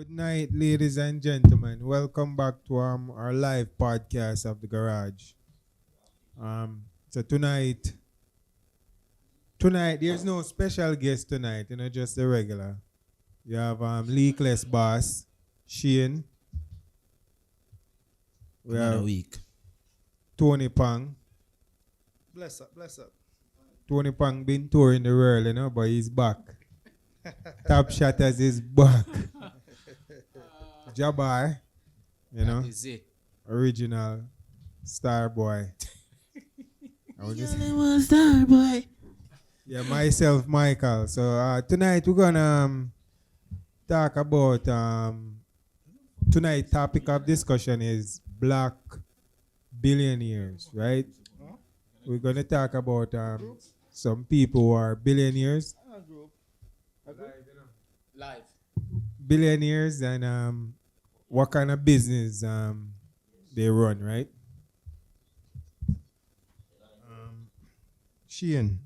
Good night, ladies and gentlemen. Welcome back to our live podcast of the garage. So tonight there's no special guest tonight, just a regular. You have Leakless Boss, Shane. We Another have week. Tony Pang. Bless up, bless up. Tony Pang been touring the world, but he's back. Top Shatters is back. Jabbar, That is it. original star boy. I was just star boy. yeah, myself, Michael. So tonight we're gonna talk about tonight topic of discussion is black billionaires, right? We're gonna talk about some people who are billionaires, Live. billionaires, and what kind of business they run, right? Sheehan,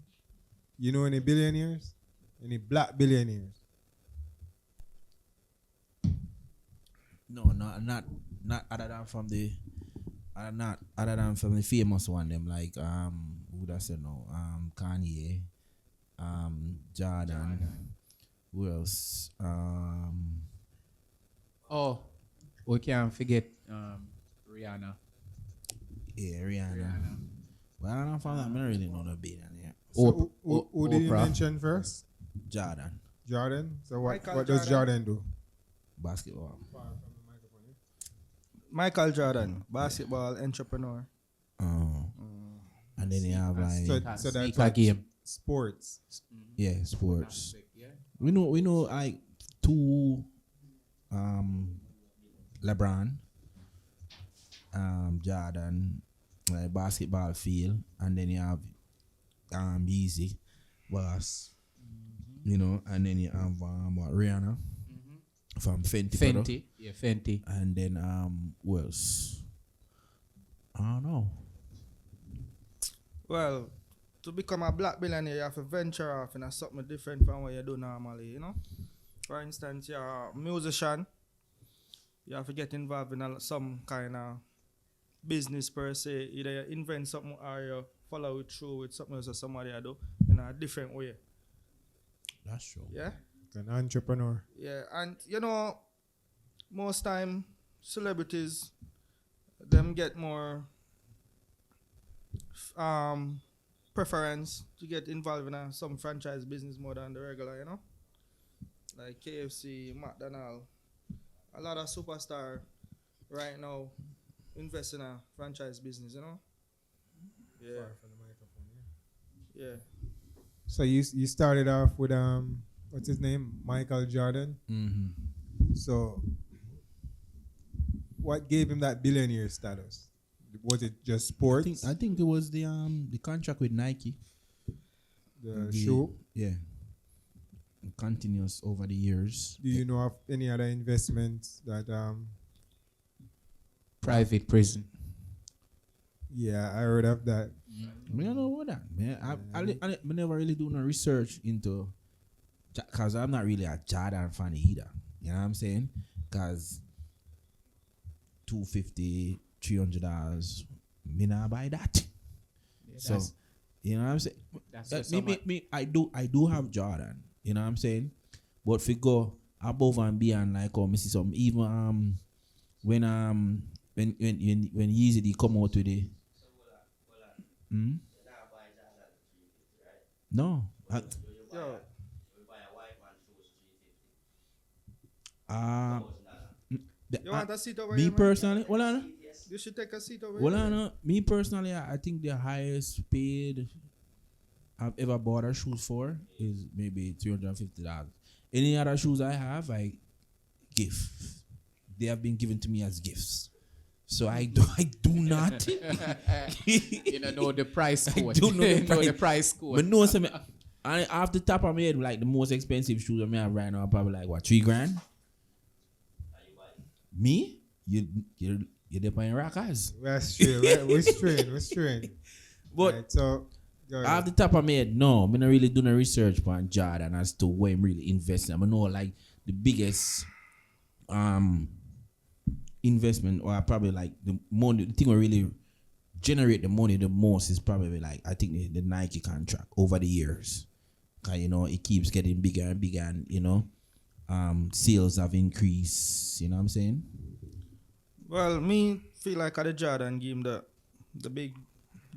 you know any billionaires? Any black billionaires? No, not other than from the not other than from the famous one them like who that said no Kanye, Jordan, who else Oh, we can't forget Rihanna. yeah Rihanna. Well, I don't from that. I don't really know the billionaire. So who did you Oprah. mention first? Jordan, Jordan. So Michael what does Jordan do? basketball. Michael Jordan, basketball entrepreneur. And then you have like So that's Sneaker what game. sports. yeah sports. We know like two LeBron, Jordan, like basketball field, and then you have Yeezy, Boss, and then you have Rihanna from Fenty, brother. Fenty. Yeah, Fenty. And then who else? I don't know. Well, to become a black billionaire, you have to venture off in something different from what you do normally. For instance, you're a musician, you have to get involved in some kind of business per se. Either you invent something or you follow it through with something else that somebody I do in a different way. That's true. Yeah? An entrepreneur. Yeah, and most time celebrities them get more preference to get involved in some franchise business more than the regular, like KFC, McDonald's. A lot of superstar right now invest in a franchise business, Yeah. Yeah. So you started off with what's his name? Michael Jordan. Mm-hmm. So what gave him that billionaire status? Was it just sports? I think it was the contract with Nike. The shoe? Yeah. Continuous over the years. Do you know of any other investments that Private prison. yeah, I heard of that. I don't know what that, man. I never really do no research into, because I'm not really a Jordan fan either. You know what I'm saying? Because $250, $300, me not buy that. Yeah, So, you know what I'm saying? that's Uh, just me, I do have Jordan. You know what I'm saying? But if we go above and beyond, like me see some even when Yeezy they come out with it. No. Yo, you want a seat over Me here, man? personally, hold on. You should take a seat over Hold here. on. Me personally, I think the highest paid I've ever bought a shoes for is maybe $350. Any other shoes I have, I give. They have been given to me as gifts. So I do not. you know the price I code. do know the You know the price. price code. But no, some I off the top of my head, like the most expensive shoes I have right now are probably like what, $3,000? Me? You're paying rockers. That's true. We're straight. But Right, so go ahead. off the top of my head, no, I'm not really doing research on Jordan as to where I'm really investing. I know like the biggest investment, or probably like the money, the thing will really generate the money the most is probably like, I think the Nike contract over the years. Cause you know it keeps getting bigger and bigger, and you know, sales have increased. You know what I'm saying? Well, me feel like at the Jordan game the big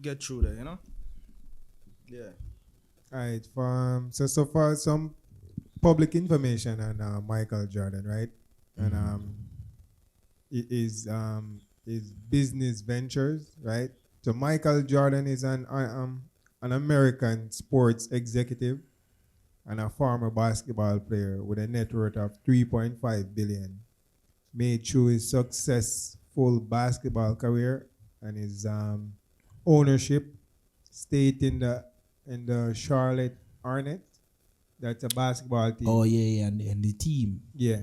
get through there, you know? Yeah. Alright, so far some public information on Michael Jordan, right? And his business ventures, right? So Michael Jordan is an American sports executive and a former basketball player with a net worth of 3.5 billion, made through his successful basketball career and his ownership stayed in the Charlotte Hornets. That's a basketball team. Oh yeah, and the team. Yeah.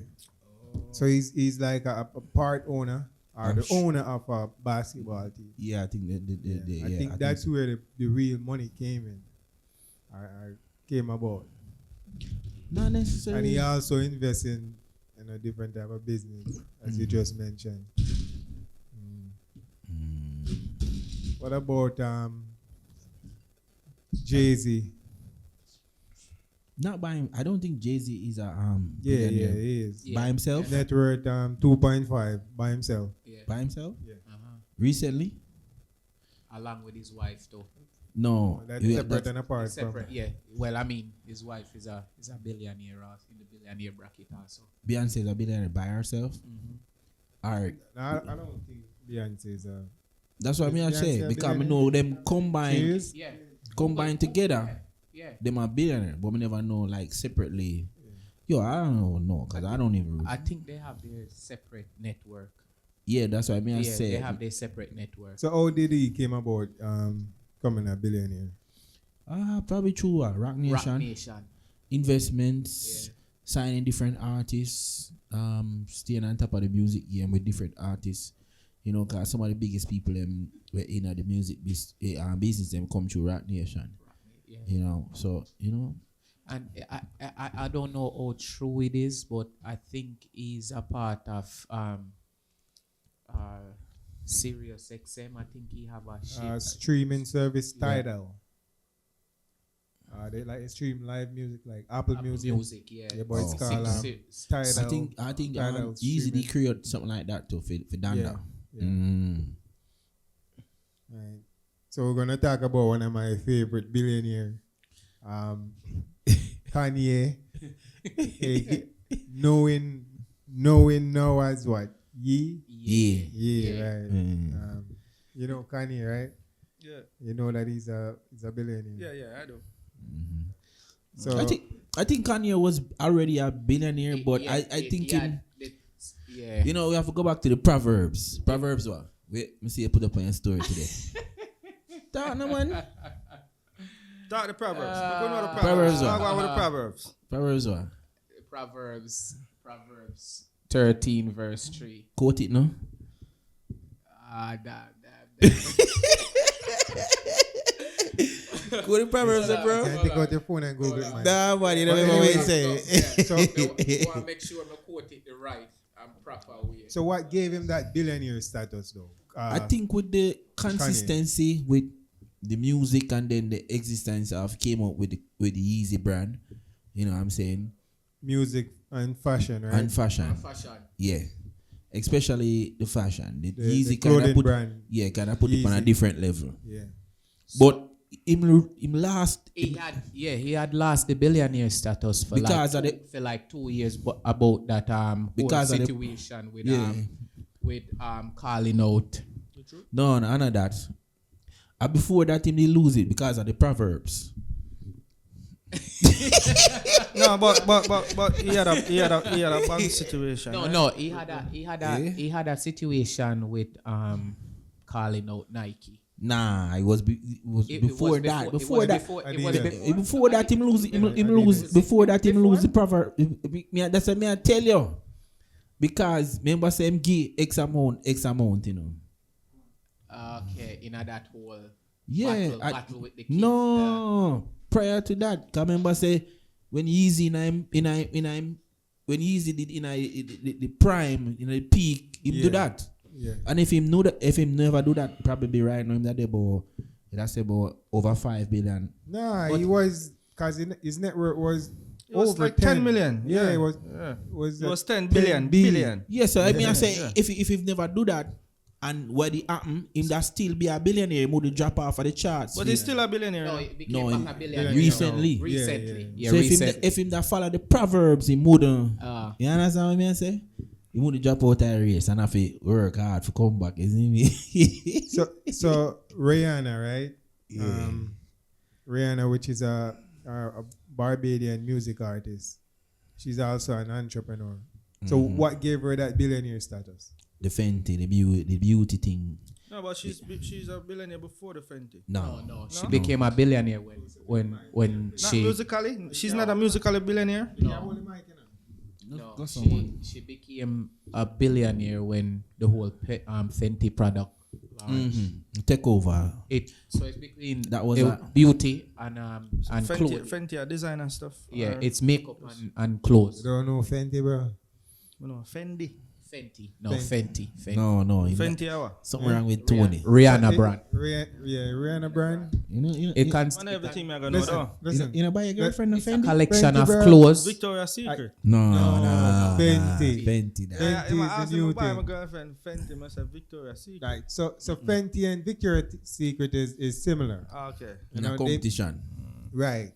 So he's like a part owner or the owner of a basketball team. Yeah, I think I think that's where the real money came in. Or came about. Not necessarily. And he also invests in a different type of business, as you just mentioned. What about Jay-Z? Not by him. I don't think Jay-Z is a Yeah, billionaire. he is. Yeah. By himself. Net worth 2.5 by himself. Yeah. By himself. Uh-huh. Recently. Along with his wife, though. No. That's Yeah, separate and apart Separate, yeah. Well, I mean, his wife is a billionaire, in the billionaire bracket also. Beyonce is a billionaire by herself. Alright. I don't think Beyonce is a. That's what I mean. I Beyonce say a because I billionaire? know them combined Yeah. together. Yeah. Them are billionaire, but we never know like separately. Yo, I don't know because I don't even. I think they have their separate network. Yeah, that's what I mean. I Yeah, say they have their separate network. So how did he came about becoming a billionaire? probably through Rock Nation, Rock Nation. investments, Yeah. signing different artists, staying on top of the music game with different artists. You know, cause some of the biggest people were in the music business them come through Rock Nation. Yeah. You know, so you know. And I don't know how true it is, but I think he's a part of Sirius XM. I think he have a shit. Streaming service Tidal. They like stream live music like Apple Music. Yeah. Yeah, but it's Oh. called Tidal. I think Tidal easily streaming. create something like that too for Danda. Yeah. Right. So we're gonna talk about one of my favorite billionaire, Kanye. knowing now as what? Yeah. Right. You know Kanye, right? Yeah. You know that he's a billionaire. Yeah, I do. So I think Kanye was already a billionaire, but Yeah, I he think had him, yeah. you know, we have to go back to the Proverbs. Proverbs what? Wait, let me see you put up on your story today. Talk no man. Talk the Proverbs. We're going to the Proverbs Proverbs. what? Talk about the Proverbs. Proverbs what? Proverbs 13 verse 3. Quote it no? Quote the Proverbs, bro. Can take out your phone and Google it, man. Nah, man, you But know what anyway, I say. So, want to make sure I quote it the right and proper way. so what gave him that billionaire status though? I think with the consistency with the music and then the existence of came up with the Yeezy brand, you know what I'm saying? music and fashion, right? And fashion. Fashion. Yeah. Especially the fashion. The the Yeezy kind clothing of put brand. yeah, kind of put it on a Yeezy. different level. Yeah. But him last He had lost the billionaire status for Because like of for like 2 years, but about that Because whole of the- situation with yeah. calling out. No, none of that. And before that him they lose it because of the Proverbs. No, but he had a bad situation. No, right? no, he had a situation with calling out Nike. Nah, it was before that. Before that him lose before that him lose the proverb. That's what I tell you. Because remember say him give X amount, you know. Okay, in that whole battle with the kids. No, prior to that, 'cause remember say when Yeezy in when Yeezy did in the prime, in the peak, him do that. Yeah. And if him know that, if him never do that, probably right now him that about that's about over 5 billion. Nah, But- he was because his net worth was It was over like 10 million. Yeah, it was 10 billion. Billion. Yes, so I mean I say Yeah. if he never do that and what it happen, him that still be a billionaire, he would drop off of the charts. But he's still a billionaire. No, now. it became No, back a billionaire. recently. Recently. Yeah, so recently. if him that follow the proverbs, he wouldn't. Ah. You understand what I mean? I say he wouldn't drop out of the race and have to work hard to come back. Isn't me? So Rihanna, right? Yeah. Rihanna, which is a Barbadian music artist. She's also an entrepreneur. So what gave her that billionaire status? The Fenty, the beauty thing. No, but she's a billionaire before the Fenty. No. She became a billionaire when Not she musically. She's not a musically billionaire. no, she became a billionaire when the whole Fenty product launched. Take over. So it's between That was it- a- beauty and Fenty, clothes. Fenty, a design and stuff. Yeah, Or- it's makeup and clothes. You don't know Fenty, bro? you know, Fendi. Fenty. No, Fenty. No. Fenty hour. Something wrong with Tony. Rihanna brand. Rihanna brand. You know, It can Man, everything I gonna know though. Listen. you know, buy your girlfriend a it's a Fendi? collection Fenty of brand. clothes. Victoria's Secret. No, Fenty. Fenty. That. Yeah, Fenty if I is ask the him new to buy my thing. girlfriend Fenty, must have Victoria's Secret. Right. So Fenty and Victoria's Secret is similar. Ah, okay. You In know, a competition. Right.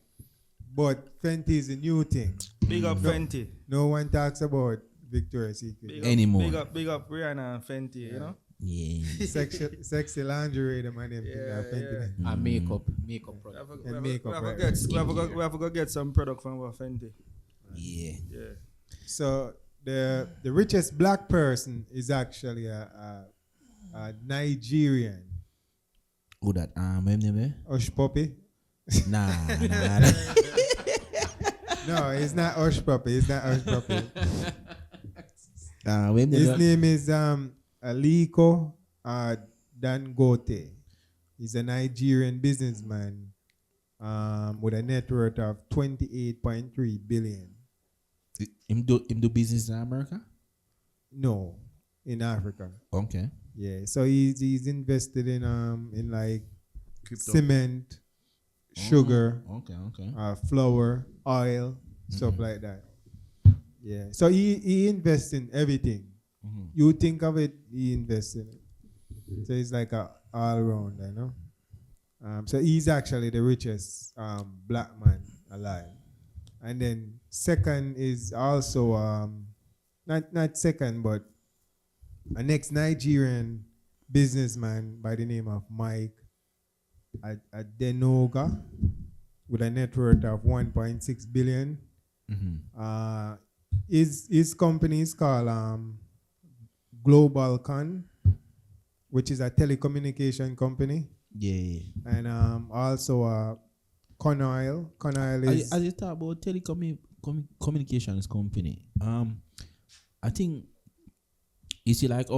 But Fenty is a new thing. Big up Fenty. No one talks about Victoria's Secret. Big up, Anymore. Big up Rihanna and Fenty, you know? Yeah. Sexy lingerie, the man. Yeah, Fenty. And makeup product. We have to go get some product from our Fenty. Yeah. Yeah. So the richest black person is actually a Nigerian. Who that? Name? Hush Puppy. Nah. No, it's not Hush Puppy. It's not Hush Puppy. When His name is Aliko Dangote. He's a Nigerian businessman with a net worth of 28.3 billion. him do business in America? No, in Africa. Okay. Yeah, so he's invested in like Crypto. cement, sugar, Okay. flour, oil, stuff like that. Yeah, so he invests in everything. You think of it, he invests in it. So he's like a all rounder, you know. So he's actually the richest black man alive. And then second is also not second, but a next Nigerian businessman by the name of Mike Adenoga with a net worth of 1.6 billion. His company is called Globalcon, which is a telecommunication company, Yeah. and also Conoil. Conoil is As you talk about telecommunications company, I think you see like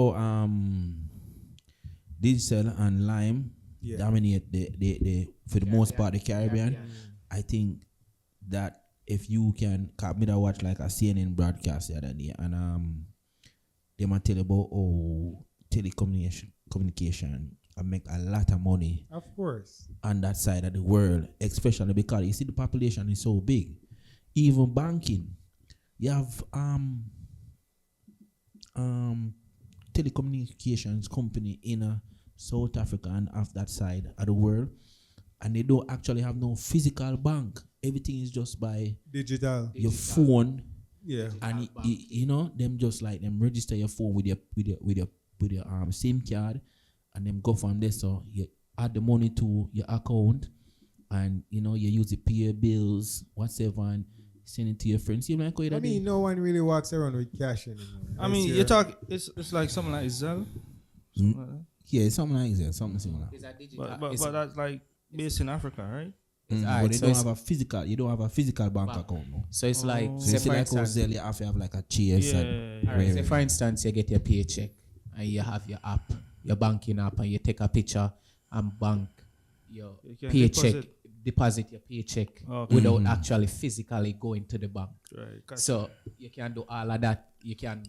Digital and Lime Yeah. dominate the for the most part the Caribbean. I think that if you can, me that watch like a CNN broadcast the other day, and they might tell about telecommunication and make a lot of money of course. on that side of the world, especially because you see the population is so big. Even banking, you have telecommunications company in South Africa and off that side of the world, and they don't actually have no physical bank. Everything is just by Digital. your phone, Yeah. and you know them just like them register your phone with your SIM card, and them go from there. So you add the money to your account, and you know you use it pay your bills, whatever, and send it to your friends. You like I mean, no one really walks around with cash anymore. I mean, you talk, it's like something like Zelle. Yeah, something like that, something similar. But that's like based in Africa, right? But they don't have a physical. You don't have a physical bank account, no. So it's like, Oh. So say you see for like instance, Zelle, you have to have like a chase and Yeah. alright, say for instance, you get your paycheck and you have your app, your banking app, and you take a picture and bank your You can paycheck deposit. deposit your paycheck Okay. without actually physically going to the bank. Right. Gotcha. So you can do all of that. You can,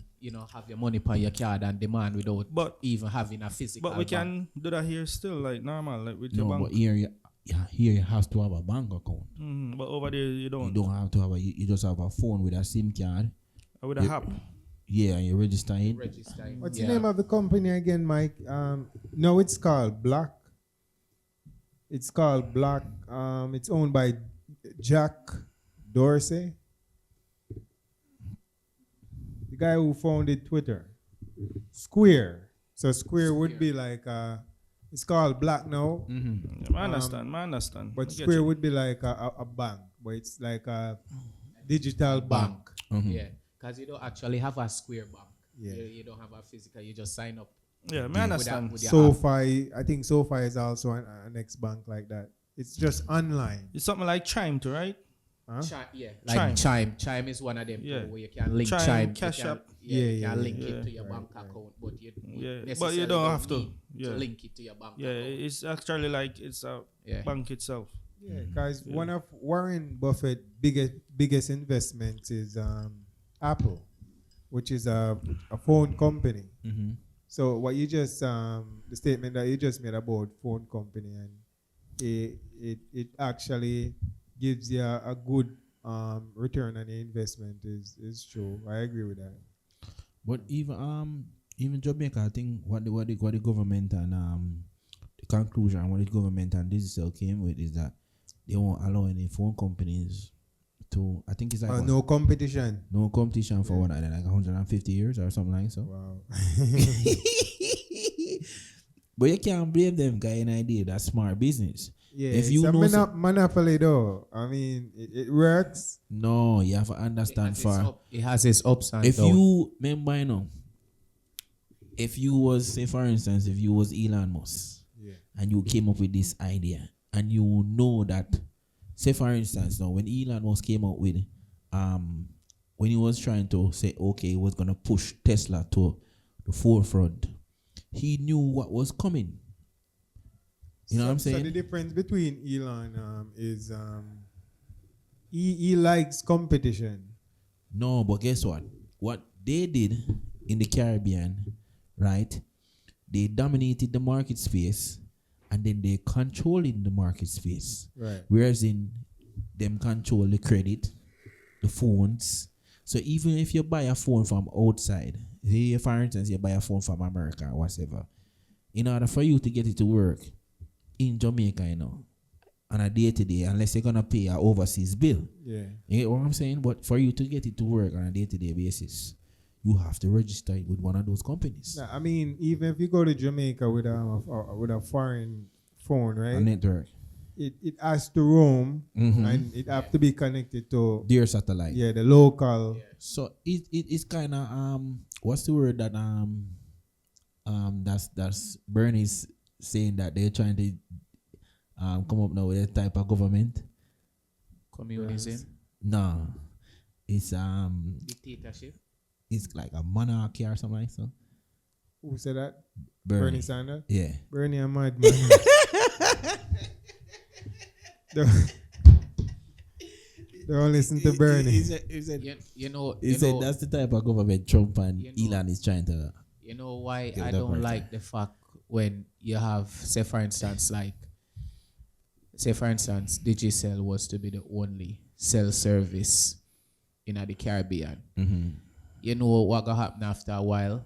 have your money on your card and demand without But even having a physical but we bank. can do that here still, like normal, like with your No, bank. but here you have to have a bank account. But over there you You don't. don't have to have you just have a phone with a SIM card. With a app. Yeah, and you register it. Registering. What's Yeah. the name of the company again, Mike? No, it's called Black. It's called Black. It's owned by Jack Dorsey, the guy who founded Twitter. Square. So Square would be like it's called Black now, Mm-hmm. I understand. but I get Square you. would be like a bank, but it's like a digital bank. Mm-hmm. Yeah, because you don't actually have a Square bank. Yeah. You don't have a physical. You just sign up. Yeah, I understand. With your app. SoFi, I think SoFi is also an ex bank like that. It's just online. It's something like Chime too, right? Huh? Like Chime is one of them Yeah. too, where you can link Chime, Chime. Cash you can, App. you Yeah, can link yeah. it to your Right, bank right. account, but you Yeah, but necessarily you don't have to. need Yeah. to link it to your bank Yeah, account. it's actually like it's a Yeah. bank itself. Yeah, because Yeah. one of Warren Buffett's biggest investments is Apple, which is a phone company. Mm-hmm. So what you just the statement that you just made about phone company, and it actually gives you a good return on the investment is true. I agree with that. But even Jamaica, I think what the government and the conclusion what the government and digital came with is that they won't allow any phone companies to. I think it's like what? No competition. No competition for what like 150 years or something like so. Wow. But you can't blame them guy an idea that's smart business. Yeah, If it's you a know monopoly though. I mean, it works. No, you have to understand for It has its ups and if downs. you remember, if you was say for instance, if you was Elon Musk Yeah. and you came up with this idea and you know that, say for instance, now when Elon Musk came up with when he was trying to say okay, he was gonna push Tesla to the forefront, he knew what was coming. You know what I'm So saying? the difference between Elon is he likes competition. No, but guess what? What they did in the Caribbean, right? They dominated the market space and then they controlling the market space. Right. Whereas in them control the credit, the phones. So even if you buy a phone from outside, say for instance you buy a phone from America or whatever, in order for you to get it to work in Jamaica, on a day-to-day, unless you're gonna pay an overseas bill. Yeah. You get what I'm saying? But for you to get it to work on a day-to-day basis, you have to register it with one of those companies. Nah, I mean, even if you go to Jamaica with a foreign phone, A right? network. It has to roam Mhm. and it have to be connected to Dear satellite. the local. So it's kind of what's the word that that's Bernie's saying that they're trying to come up now with a type of government. Communism, No, it's dictatorship. it's like a monarchy or something like so. Who said that? Bernie. Bernie Sanders. Yeah. Bernie a madman. Don't listen to Bernie. He said You know, that's the type of government Trump and You know- Elon is trying to. You know why Give I that don't right like the fact when you have, say for instance, Digicel was to be the only cell service in the Caribbean. Mm-hmm. You know what gonna happen after a while?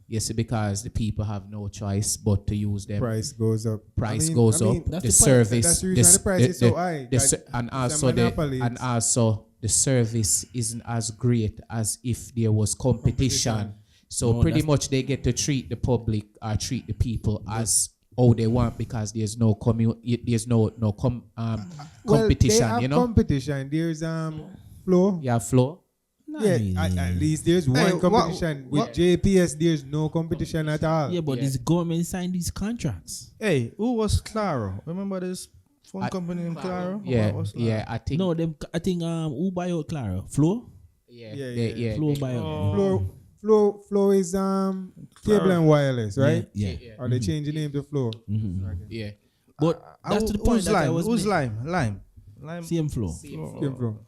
Yes, because the people have no choice but to use them. Price goes up. Price I mean- goes I mean, up. that's The the point. service, That's the reason the price is so high. and It's a monopoly. also the service isn't as great as if there was competition. So No, pretty that's- much they get to treat the public or treat the people as how they want because there's no Well, competition. they have You know, competition. There's flow. you have flow. Yeah, at least there's one what- competition. With what- JPS, there's no competition at all. Yeah, but Yeah. this government signed these contracts. Hey, who was Claro? Remember this phone I- company named Claro? Yeah, What was that? yeah. I think No, them. I think who buy out Clara? Flo. yeah, Yeah, they- yeah. yeah, Flo they- buy out. Flow is cable and wireless, right? Yeah. yeah. Or they change the name to Flow. Mm-hmm. Yeah. But that's to the point who's that I lime? was Who's making. lime? Lime. Same flow. Came from.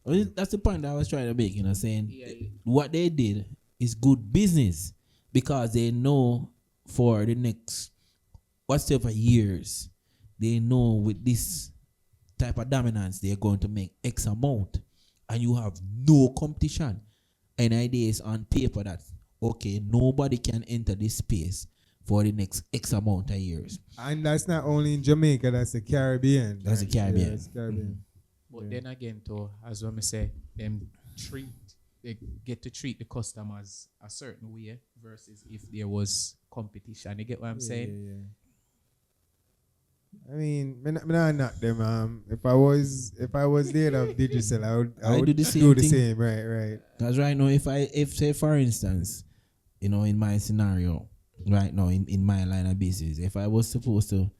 Well, that's the point that I was trying to make, saying Yeah. what they did is good business because they know for the next whatever years, they know with this type of dominance, they're going to make X amount and you have no competition. And idea is on paper that, okay, nobody can enter this space for the next X amount of years. And that's not only in Jamaica, that's the Caribbean. That's the Caribbean. Yeah, that's Caribbean. But then again, too, as when me say, they get to treat the customers a certain way versus if there was competition. You get what I'm saying? Yeah. I mean, me not knock them. If I was there of digital, I would do the same thing. same. Right. Because right now, if say for instance, in my scenario, right now in my line of business, if I was supposed to,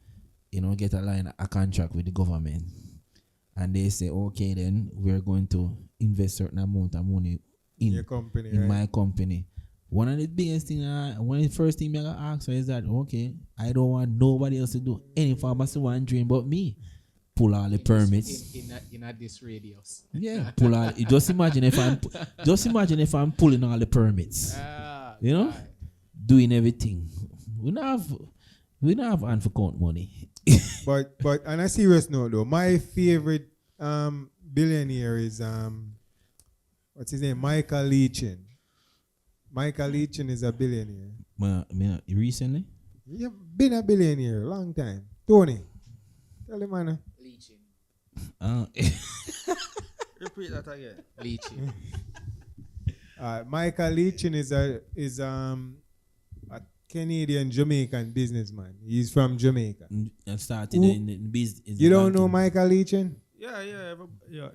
get a contract with the government, and they say, okay, then we're going to invest certain amount of money in your company, in right? my company. One of the biggest thing, one of the first thing I gotta ask her is that, okay, I don't want nobody else to do any pharmacy one dream but me. Pull all the permits. In this radius. Yeah, pull all. Just imagine if I'm pulling all the permits. Right. Doing everything. We don't have hand for count money. But on a serious note though, my favorite billionaire is what's his name? Michael Leachin. Michael Leachin is a billionaire. Recently? Yeah, been a billionaire long time. Tony, tell him man. Leaching. Repeat that again. Leaching. Michael Leachin is a Canadian Jamaican businessman. He's from Jamaica. And started in business. You don't know Michael Leachin? Yeah,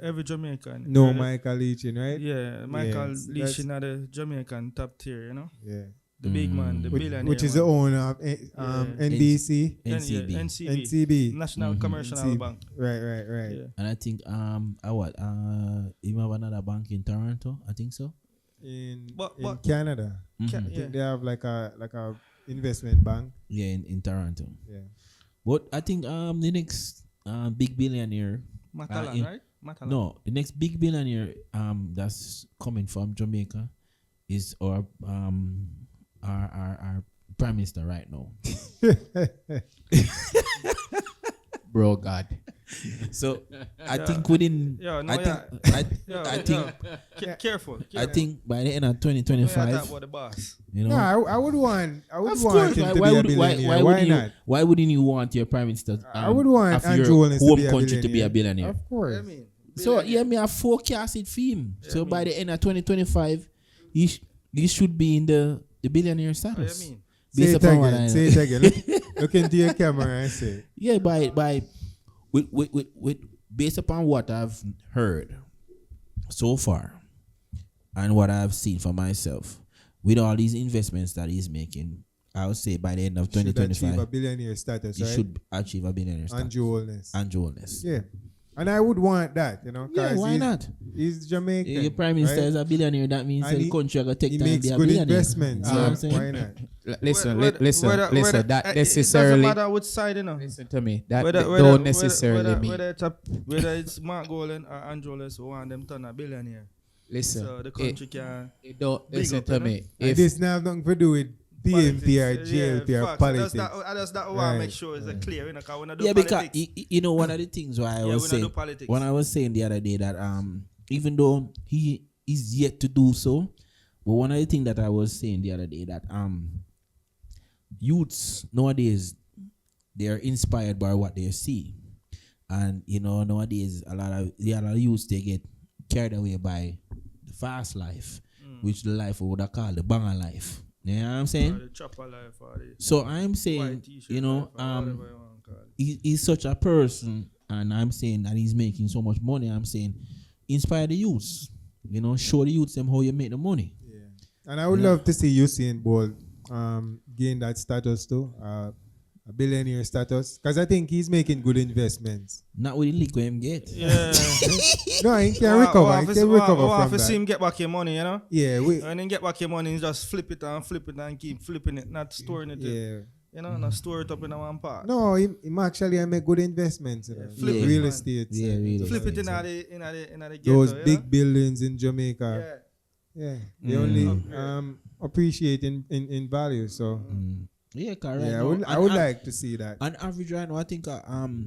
every Jamaican. No, Really? Michael Leachin, right? Yeah, Michael Yes, Leachin are the Jamaican top tier, Yeah. The big man, the billionaire. Which is the man. owner of NBC, NCB. NCB. NCB. National Commercial NCB. Bank. Right. Yeah. And I think you have another bank in Toronto, I think so. In But- Canada, I Yeah. think they have like a investment bank. Yeah, in Toronto. Yeah. But I think the next big billionaire Matalan, right? Matalan. No, the next big billionaire that's coming from Jamaica is our prime minister right now. Bro, God. So I think within Careful. I think by the end of Talk 2025, about the boss. No, I would want Of him course, to be a why billionaire. Why not? Why wouldn't you want your prime minister? I would want of Andrew your Holness to home be a country to be a billionaire. Of course. I mean, So me I forecast it for him. So by the end of 2025, he should be in the billionaire status. I mean, Based upon what I know. Say it again. Look into your camera and say it. Yeah, with based upon what I've heard so far and what I've seen for myself, with all these investments that he's making, I would say by the end of Should achieve a 2025, billionaire status, he right? should achieve a billionaire status. Andrew Holness. Yeah. Yeah. And I would want that, Yeah, 'cause why not? He's Jamaican. Your prime minister right? is a billionaire. That means And the he- country are gonna take He time to makes be a good billionaire. investments. You know what I'm So saying? why not? Listen, whether- listen. whether- That it doesn't necessarily. matter which side, Listen to me. That Whether- don't necessarily mean. Whether it's Mark Golan or Andrew Holness who want them turn a billionaire. Listen. So the country can. It don't Big listen up, to you know? me. And If this now have nothing to do with PMP or Politics. GLP or facts. politics. I just want to Right. make sure it's clear, because when I do Yeah, because politics, one of the things why I we was don't saying do politics. when I was saying the other day that even though he is yet to do so, but one of the things that I was saying the other day that youths nowadays they are inspired by what they see, and nowadays a lot of youths they get carried away by the fast life, which the life we would have called the banger life. You know what I'm saying? Or the chopper life or the So I'm saying, white t-shirt life or whatever you want to call it. he's such a person, and I'm saying that he's making so much money. I'm saying, inspire the youths. Show the youths them how you make the money. Yeah. And I would love to see Usain Bolt gain that status too, a billionaire status, because I think he's making good investments. Not with the leak where him get. Yeah. No, he can recover. He can recover from to see that. him get back your money, Yeah, When he get back your money, he just flip it and keep flipping it, not storing it. yeah. You know, not store it up in a one part. No, him actually make good investments. You know. flip it, Real man. estate. Yeah, real Flip it estate. in the ghetto. Those you big buildings in Jamaica. Yeah. Yeah. They only Upgrade. appreciate in value. So Yeah, correct. yeah, No, I would like to see that. on average right now, I think a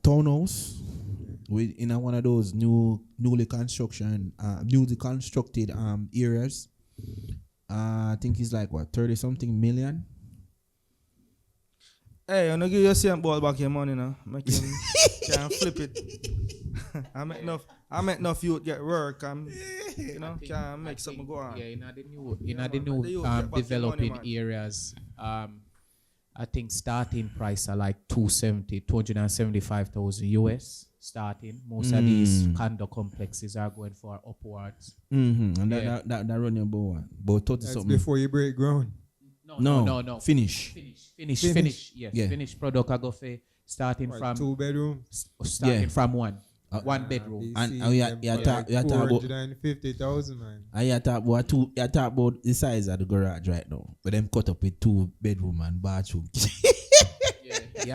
townhouse with in one of those newly constructed areas. I think it's like what 30 something million. Hey, I'm gonna give you same ball back your money now. Make him can flip it. I make enough youth get work and can make something go on. Yeah, in the man, new the youth get back their money, developing man. areas, I think starting price are like 275,000 US starting. Most of these condo complexes are going for upwards. And Yeah. that run your about 30 That's something. before you break ground. No. Finish. Finish. Yes, Yeah. finished product I go for starting What, from 2 bedrooms. starting Yeah. from one bedroom. And we are talk about 450,000, man. and you talk about the size of the garage right now. But them cut up with 2 bedroom and bathroom. You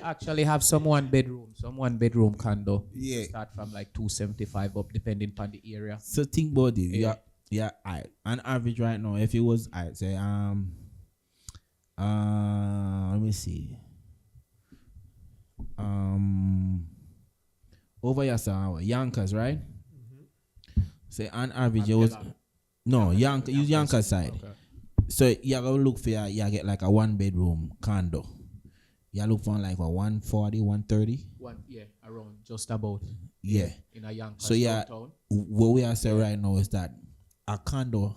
actually have some one bedroom condo. Yeah. Start from like 275 up depending upon the area. So think about it. Yeah. Yeah, alright. On average right now, if it was I'd say let me see. Over here, so Yonkers, right? Say on average it was use Yonkers side. Okay. So you gotta look for you get like a 1 bedroom condo. You look for like a 140, 130. Around just about. Yeah. In a young So yeah, downtown. what we are saying right now is that a condo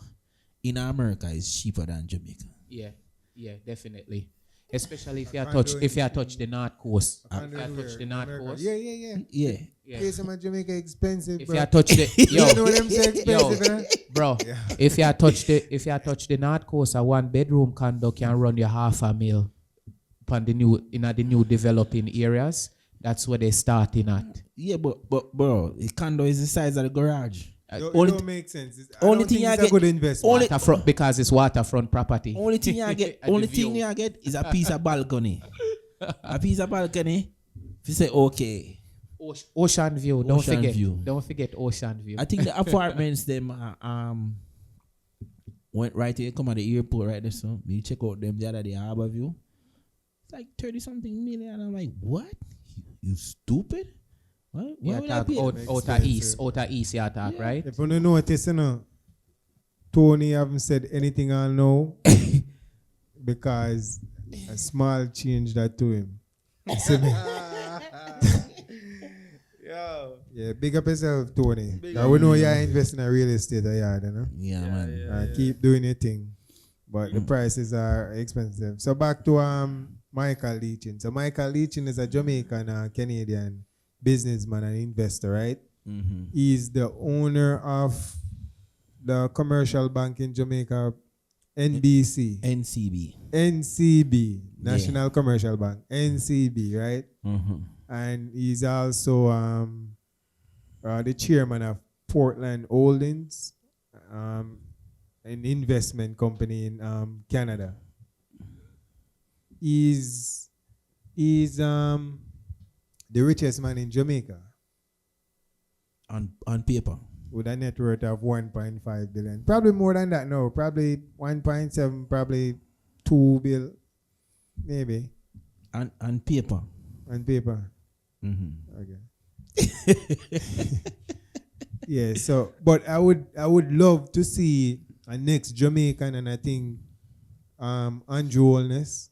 in America is cheaper than Jamaica. Yeah, definitely. Especially if you condo touch the North Coast. And If you everywhere touch the in North America. Coast. Yeah. Yeah. Yeah. Place in Jamaica expensive, If bro. you touch the You know them say expensive, yo, eh? bro. Yeah. If you touch the North Coast, a 1 bedroom condo can run you $500,000 upon the new developing areas. That's where they starting at. Yeah, but bro, the condo is the size of the garage. It only don't make sense. I only don't thing think I it's a get- good investment. only- Waterfront, because it's waterfront property. Only thing I get, And the only view. thing I get is a piece of balcony. A piece of balcony. If you say okay, Ocean view. Ocean view. Don't forget ocean view. I think the apartments them went right here, come at the airport right there. So me check out them the other day, Harbour View. It's like 30 something million. I'm like, what? You stupid? What? Why Yeah, would I talk pay? outer east, yeah, talk, right? If you don't notice, Tony haven't said anything I know because a small change that to him. You see me? Yo. Yeah, big up yourself, Tony. Big I we know you're investing in real estate, you know. Yeah, man. Keep doing your thing, but the prices are expensive. So back to Michael Leachin. So Michael Leachin is a Jamaican Canadian businessman and investor, right? Mm-hmm. He's the owner of the commercial bank in Jamaica, NBC, NCB, National Commercial Bank, NCB, right? Mm-hmm. And he's also the chairman of Portland Holdings, an investment company in Canada. He's the richest man in Jamaica On paper. with a net worth of 1.5 billion. Probably more than that now. Probably 1.7, probably 2 bill, maybe On paper. on paper. Mm-hmm. Okay. Yeah. So, but I would love to see a next Jamaican, and I think Andrew Holness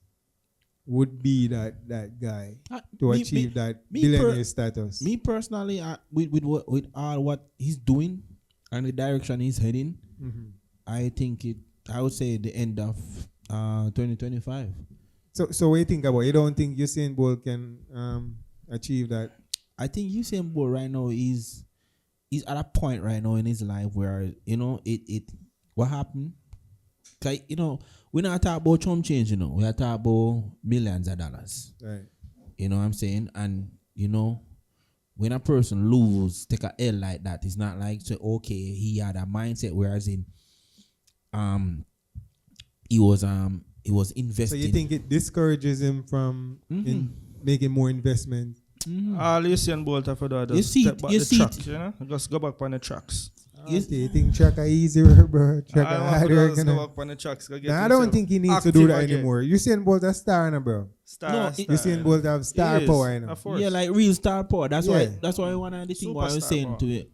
would be that guy to achieve that billionaire status. Me personally, with all what he's doing and the direction he's heading, Mhm. I think I would say the end of 2025. So what do you think about? You don't think Usain Bolt can achieve that? I think Usain Bolt right now is at a point right now in his life where it what happened. Like, we're not talking about chump change, we are talking about millions of dollars. Right. You know what I'm saying? And when a person take a L like that, it's not like say, okay, he had a mindset whereas in he was It was So invested. you think it discourages him from in making more investment? All Usain Bolt have to do You is see step it- back you the see tracks, it. you know? Just go back on the tracks. You think track are easy work, bro? Track I are want hard to work. just go Nah, back on the tracks. Go get I don't himself think he needs to active do that again. anymore. Usain Bolt a star now, bro. Star. Usain Bolt have star He is, power, you know. of course. Yeah, like real star power. That's Yeah. why. That's why one of the things what I was Superstar saying power. to it.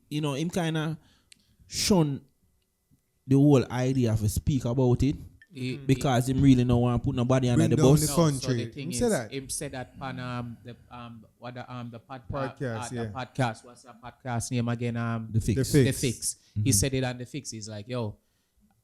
You know, him kind of shun the whole idea of a speak about it because him really don't want to put nobody under Bring the down bus. the So country. the thing Him is, say that. him said that on the Podcast, the yeah. podcast. What's the podcast name again? The fix. The The Fix. He said it on The Fix. He's like, yo,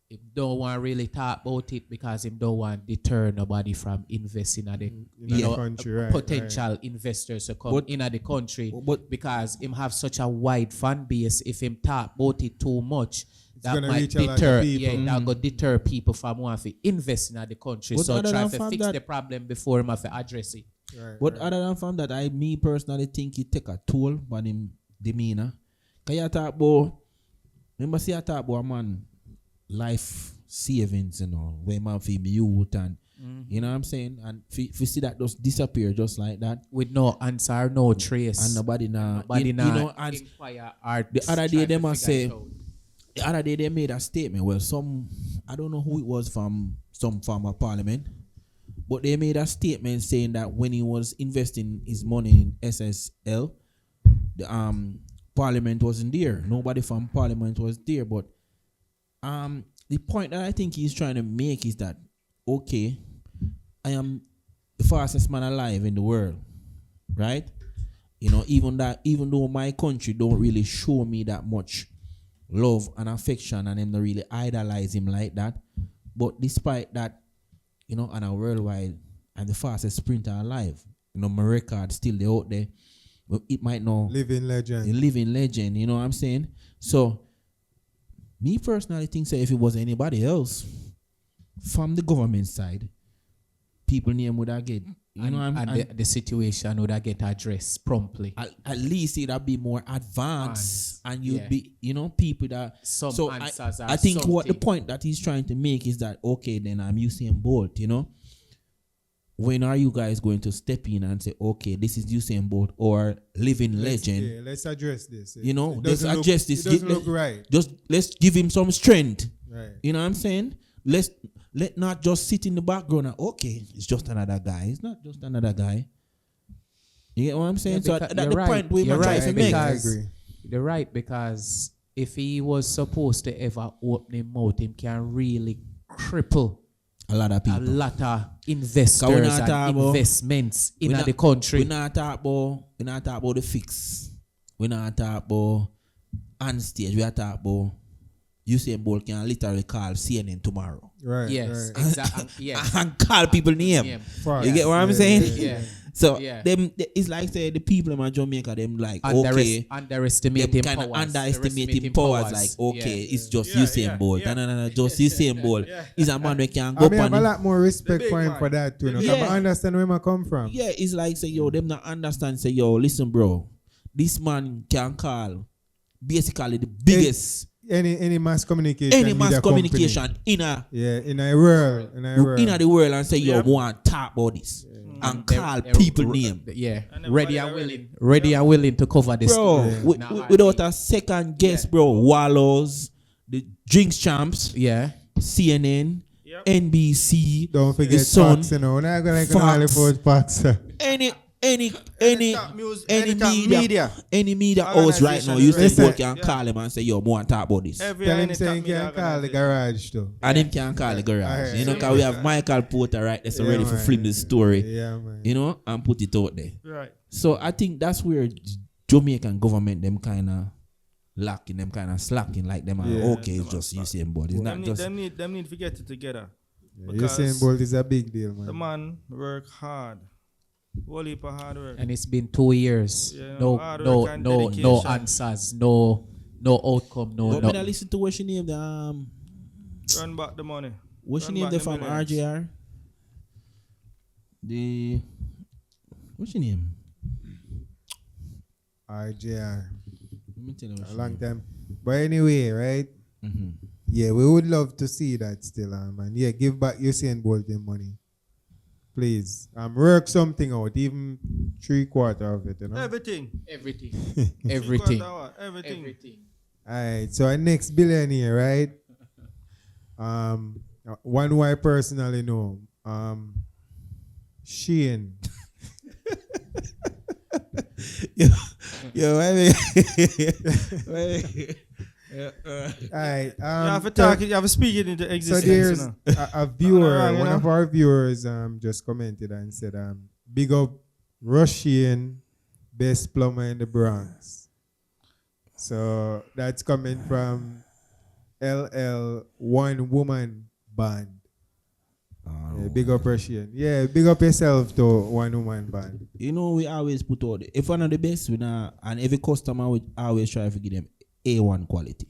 he don't want to really talk about it because he don't want to deter nobody from investing at the, the country, right, potential investors to come But- in at the country but- because him have such a wide fan base. If him talk about it too much, that gonna might reach a lot of deter, people. that go deter people from wanting to invest in the country. But So other try than to from fix that- the problem before him have to address it. Right, But right. other than from that, me personally think it take a toll on him demeanor. Cause you talk about, remember see I talk about a man life savings, you know, where man for him youth and you know what I'm saying, and if you see that just disappear just like that, With no answer, no trace. and nobody now, Nobody you now know, and inquire or the other day try they to must figure it say, out. the other day they made a statement. Well, I don't know who it was from some form of parliament, but they made a statement saying that when he was investing his money in SSL, the parliament wasn't there. Nobody from parliament was there. But the point that I think he's trying to make is that okay, I am the fastest man alive in the world, right? You know, even though my country don't really show me that much love and affection and them not really idolize him like that. But despite that, you know, on a worldwide, I'm the fastest sprinter alive. You know, my record still there out there. But it might not Living legend. a living legend, you know what I'm saying? So, me personally think so if it was anybody else from the government side, people name would have get, you know, the situation would have get addressed promptly. at least it'd be more advanced and you'd yeah. be, you know, people that Some so answers are I think what the something. point that he's trying to make is that okay, then I'm Usain Bolt, you know. When are you guys going to step in and say, okay, this is Usain Bolt or living legend? Yeah, let's address this. You know, It let's doesn't look- address this. It doesn't look right. Just let's give him some strength. Right. You know what I'm saying? Let not just sit in the background and okay, it's just another guy. It's not just another guy. You get what I'm saying? Yeah, So because- that's you're the right. point we You're might try right, to make. I because- agree. You're right, because if he was supposed to ever open him mouth, him can really cripple A lot of a people. lot of we investors not and talk about- investments in we not- the country. We not talk about the fix. We not talk about on stage. We are talk about Usain Bolt can literally call CNN tomorrow Right. Yes, Right. exactly. Yes. and call people name. Yeah. Facts. You get what I'm Yeah, saying? yeah, Yeah. So Yeah. them it's like say the people in Jamaica them like okay. Underestimating Them kind of powers. underestimating powers like okay, Yeah. it's just Yeah, Usain yeah, Bolt. yeah. No, just Usain Bolt. Yeah. He's a man who can I go mean, I have a on. lot more respect big for him man. for that too. You know, 'cause Yeah. I understand where I come from. Yeah, it's like say yo, them not understand. Say yo, listen, bro, this man can call basically the biggest Any mass communication. any mass media company. communication in a In a world. the world and say yo, Yep. want to talk about this and call They're people name. Yeah. And them Ready body and are willing. Ready and willing to cover this. Bro, Yeah. without a second guess, bro, Wallows, the Drinks Champs, Yeah. CNN, Yep. NBC, Don't The forget Sun, Fox, you know. We're not going to Fox. Hollywood Fox. any Top music, any top media, any media house right now, Organization you is say right. can Yeah. call him and say, yo, want to talk about this. Every Tell him any top saying media can call the organization. garage too. And him can call the garage. You know, Yeah. because we have Michael Porter right there, so Yeah, ready for man. flip the story, Yeah, man. you know, and put it out there. Right. So I think that's where Jamaican government, them kind of lacking, them kind of slacking, like them are, Yeah. okay, it's just Usain Bolt. It's not just... Them need to get it together. Yeah, Because Usain Bolt is a big deal, man. The man work hard. Whole heap of hard work. And it's been 2 years. Yeah, No, hard no, work and no, no dedication. answers. No outcome. No, But no. when I listen to what she named, Run back the money. what she Run named back there the from millions. RJR? What's she name? RJR. Let me tell you what A she long name. time. But anyway, right? Mm-hmm. Yeah, we would love to see that still, and yeah, give back Usain Bolt the money, please. Work something out, even 3/4 of it, you know. Everything. Everything. Three Everything. quarter what? Everything. Everything. All right, so our next billionaire, right? One who I personally know, Shane. Yo, Alright, You have to talk. You have to speak it into so existence. there's You know? a viewer, wrong, you one know? of our viewers, just commented and said, big up Russian best plumber in the Bronx. So that's coming from LL One Woman Band. Yeah, big up Russian. Yeah, big up yourself to One Woman Band. You know, we always put out, if one of the best, we not, and every customer, we always try to give them A1 quality.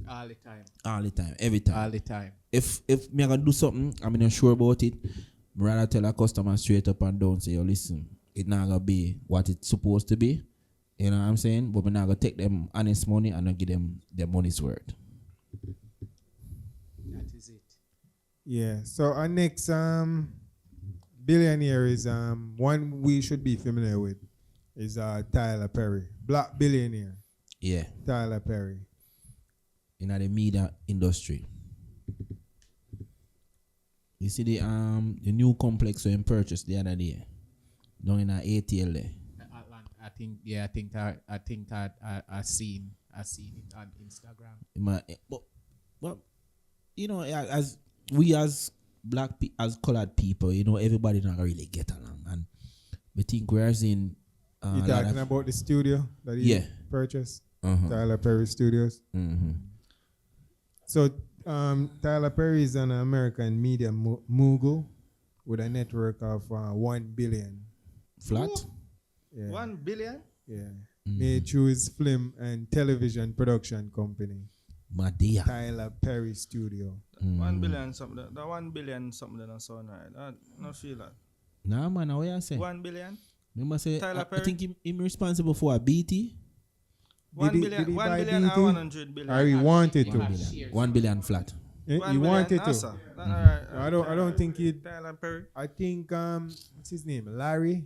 All the time. All the time, every time. All the time. If me I gonna do something, I'm not sure about it, I'd rather tell a customer straight up and down, say, yo, listen, it not gonna be what it's supposed to be. You know what I'm saying? But we're not gonna take them honest money and not give them their money's worth. That is it. Yeah. So our next billionaire is one we should be familiar with is Tyler Perry, black billionaire. Yeah. Tyler Perry. In the media industry. You see the new complex we purchased the other day down in ATL there. I think that I seen it on Instagram. But you know, as we as as colored people, you know, everybody not really get along, and we think we're in. You talking about the studio that he purchased? Tyler Perry Studios. Mm-hmm. So Tyler Perry is an American media mogul with a network of 1 billion. Flat. Yeah. 1 billion? Yeah. Made through his film and television production company. Madia. Tyler Perry Studio. 1 billion something. That 1 billion something that sound right. I don't feel that. Nah, man, what you say? 1 billion? Remember say, Tyler I Perry? think him responsible for a BT. 1 he billion, 1 buy billion BT? or 100 billion? Or he wanted He to. has shares. 1 billion flat. He 1 billion, wanted to. NASA. Alright, I don't think he'd. Tyler Perry. I think what's his name? Larry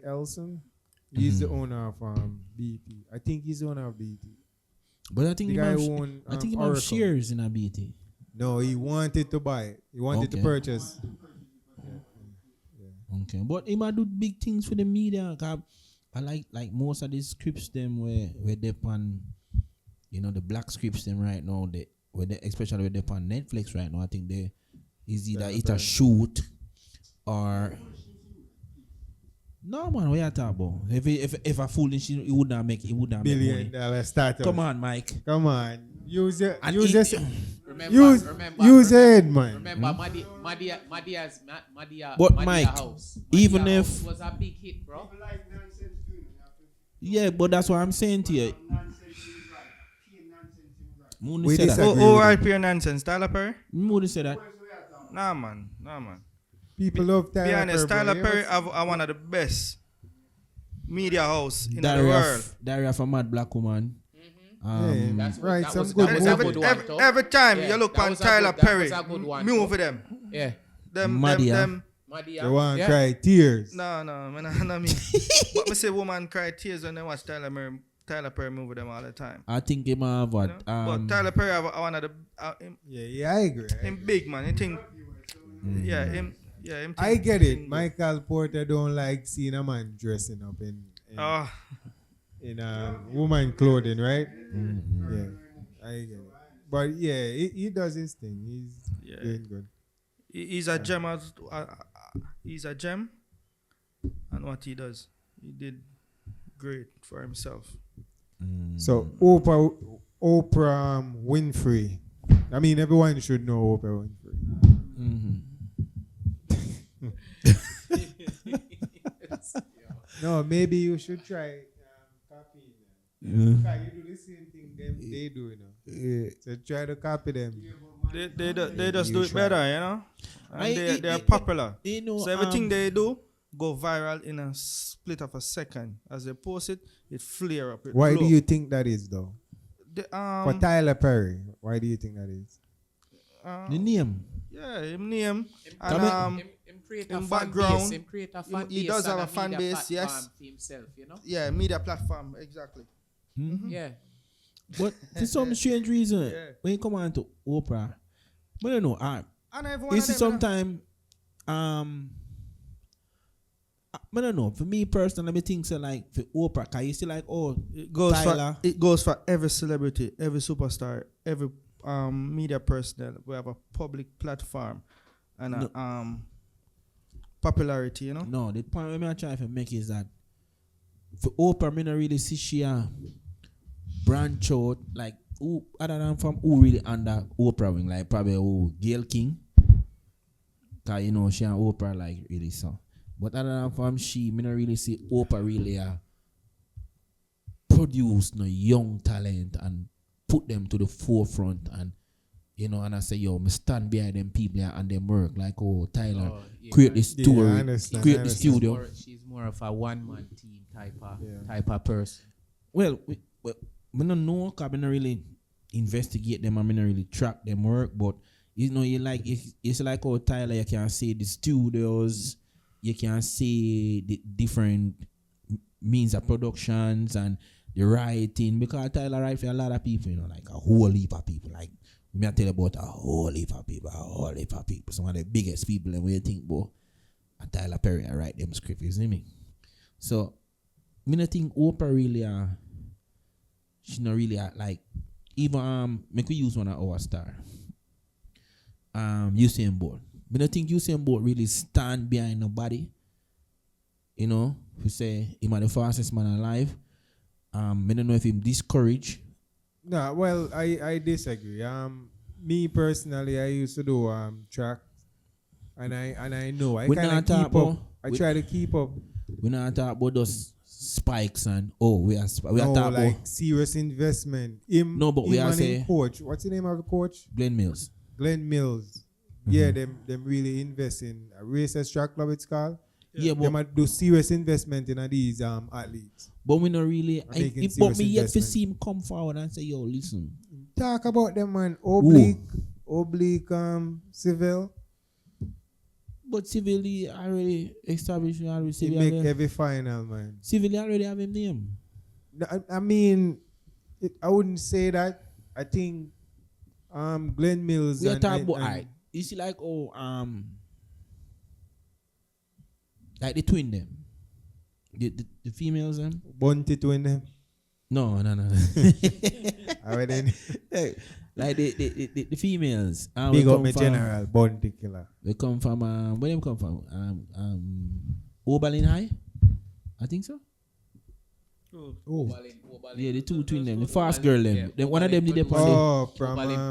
Elson. He's the owner of BT. I think he's the owner of BT. But I think The he guy have, own, I think he Oracle. have shares in a BT. No, he wanted to buy it. He wanted to Okay. purchase. Okay, but he might do big things for the media. 'Cause I like most of these scripts them where they on, you know, the black scripts them right now. Especially where they on Netflix right now. I think they is either it a shoot or. No man, what you talking about? If a fool he would not make $1 money. billion startup. Come on, Mike. Come on. Use your And use it- your Remember, use your head, man. Remember, Madia But Madia Mike, house. even Madia if- house was a big hit, bro. Yeah, but that's what I'm saying to you. Mooney We said disagree. that. Oh, right, pure nonsense. Tyler Perry? Mooney said that. Nah, man. People love Tyler Be honest, Perry. Tyler bro. Perry are one of the best media house in the world. Diary of a Mad Black Woman. Yeah, That's- right, that some was- good that was movie. a good one, too. Every time Yeah, you look that on was a Tyler good- that Perry, was a good one, move too. for them. Yeah. Them, Madia. Madia. The one yeah. cry tears. No, I mean. But me say woman cry tears when they watch Tyler Perry move with them all the time. I think him have what? You know? But Tyler Perry have one of the Yeah, I agree. him big man. He think, him. I think- get it. think- Michael Porter don't like seeing a man dressing up in woman clothing, right? Yeah, I get it. But yeah, he does his thing. He's doing good. He's a gem. He's a gem, and what he does, he did great for himself. So Oprah Winfrey. I mean, everyone should know Oprah Winfrey. No, maybe you should try copying them. Because you do the same thing they do, you know. So try to copy them. They just do it better, you know. And they're popular. You know, So everything they do go viral in a split of a second. As they post it, it flare up. It Why blow. do you think that is, though? For Tyler Perry, why do you think that is? The name. Yeah, him name. Come And Him create in a fan background, base. Him create a fan he base. does have and a fan media base, yes. platform for himself, you know. yeah, media platform, exactly. Yeah. But for some strange reason, Yeah. when you come on to Oprah, but I don't know. And everyone Is it sometime I don't know. For me personally, I think so like for Oprah, cause you see like Tyler. it goes for every celebrity, every superstar, every media personnel. We have a public platform and a popularity, you know. No, the point I'm trying to make is that for Oprah, I don't really see she branch out like who other than from who really under Oprah wing, like probably who Gail King. Cause you know she and Oprah like really so. But other than from she, I don't really see Oprah really produce no young talent and put them to the forefront and you know, and I say, yo, me stand behind them people and them work like Tyler create the story, I understand, create the studio. She's more of a one-man team type of person. Well, I don't know, cause I don't really investigate them. I don't really track them work, but you know, it's like Tyler, you can see the studios, you can see the different means of productions and the writing, because Tyler write for a lot of people, you know, like a whole heap of people. Like, me I tell you about a whole heap of people, some of the biggest people and when you think about and Tyler Perry, I write them scripts, you see me? So, I don't think Oprah really she not really like, even make we use one of our star. Usain Bolt. I don't think Usain Bolt really stand behind nobody. You know, if you say him are the fastest man alive. I don't know if him discourage. No, well, I disagree. Me personally, I used to do track, and I know I We kind of not talk keep up. about- I try to keep up. We not talk about those spikes and we are No, talk like about serious investment. Him, No, but him we are and him say- coach. What's the name of the coach? Glenn Mills. Glenn Mills. Yeah, them really invest in a racers track club. It's called. Yeah, They but, might do serious investment in these athletes. but we not really. making It bought serious me yet to investment. see him come forward and say, "Yo, listen." Talk about them, man. Oblique, civil. But civilly already established. Already He civilly, make every final, man. civilly already have him name. No, I mean, I wouldn't say that. I think Glenn Mills We are and, talking and, about. Alright, you see, like like the twin them, the females them. Bunty twin them. No. Already Like the females. big we up come my from- general Bunty killer. They come from where them come from? Oberlin High, I think so. Oh, Yeah, the two twin them, the fast girl them. Then one of them did the from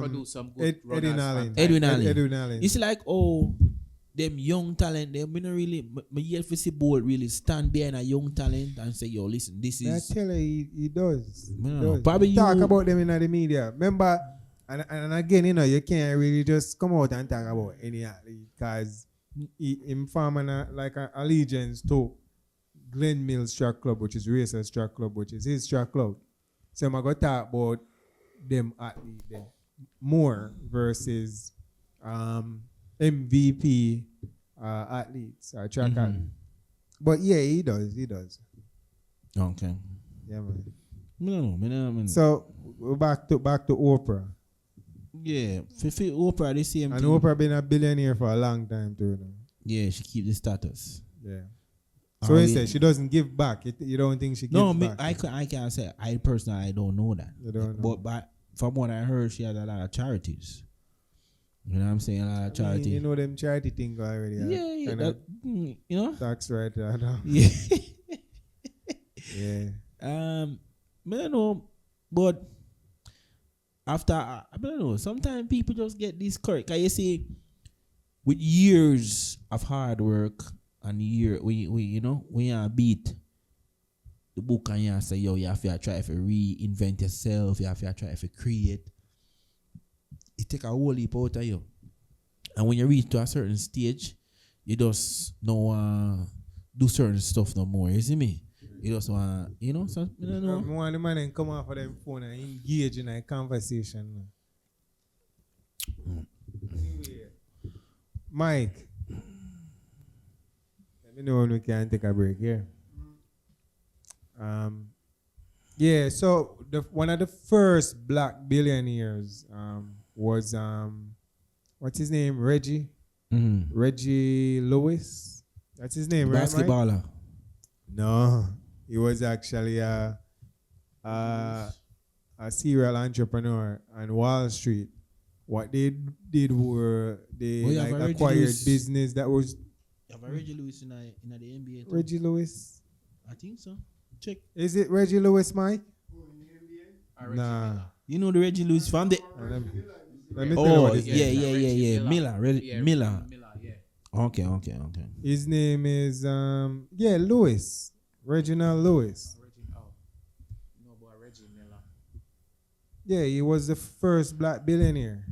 produce some good Edwin runners Allen. from Edwin Allen. Edwin Allen. It's like them young talent. Them we not really. Me yet for see Bolt really stand behind a young talent and say, yo, listen, this I is. tell you, he does. He No, does. probably He talk you- about them in the media. Remember, and again, you know, you can't really just come out and talk about any athlete because him forming like an allegiance to Glenn Mills Track Club, which is Racers Track Club, which is his track club. So I'm going to talk about them athletes there more versus MVP athletes or track athletes. But yeah, he does. Okay. Yeah, man. No. So we're back to Oprah. Yeah, for Oprah the same And thing. Oprah been a billionaire for a long time too. You know? Yeah, she keep the status. Yeah. So instead, she doesn't give back. You don't think she gives No, back? I can't say. I personally, I don't know that. You don't know. But from what I heard, she has a lot of charities. You know what I'm saying? A lot of charity. You know them charity thing already. Yeah. Kinda You know. tax right there. No? Yeah. Yeah. I don't know, but after I don't know. Sometimes people just get discouraged. Cause you see, with years of hard work and we are beat the book and you say, yo, you have to try to reinvent yourself. You have to try to create. It take a whole heap out of you. And when you reach to a certain stage, you just no do certain stuff no more. You see me? You just want, so I don't know. One of the man and come off of them phone and engage in a conversation. Anyway, Mike, let me know when we can take a break here. Yeah, so one of the first black billionaires was what's his name? Reggie Lewis. That's his name, right, Mike? Basketballer. No, he was actually a serial entrepreneur on Wall Street. What they did were they acquired business that was. You have a Reggie Lewis in the NBA. Too. Reggie Lewis. I think so. Check. Is it Reggie Lewis, Mike? Nah. You know the Reggie Lewis from the. Let me tell you what his name. Yeah. Miller. Miller. Yeah. Okay. His name is Lewis. Reginald Lewis. Reggie Miller. Yeah, he was the first black billionaire.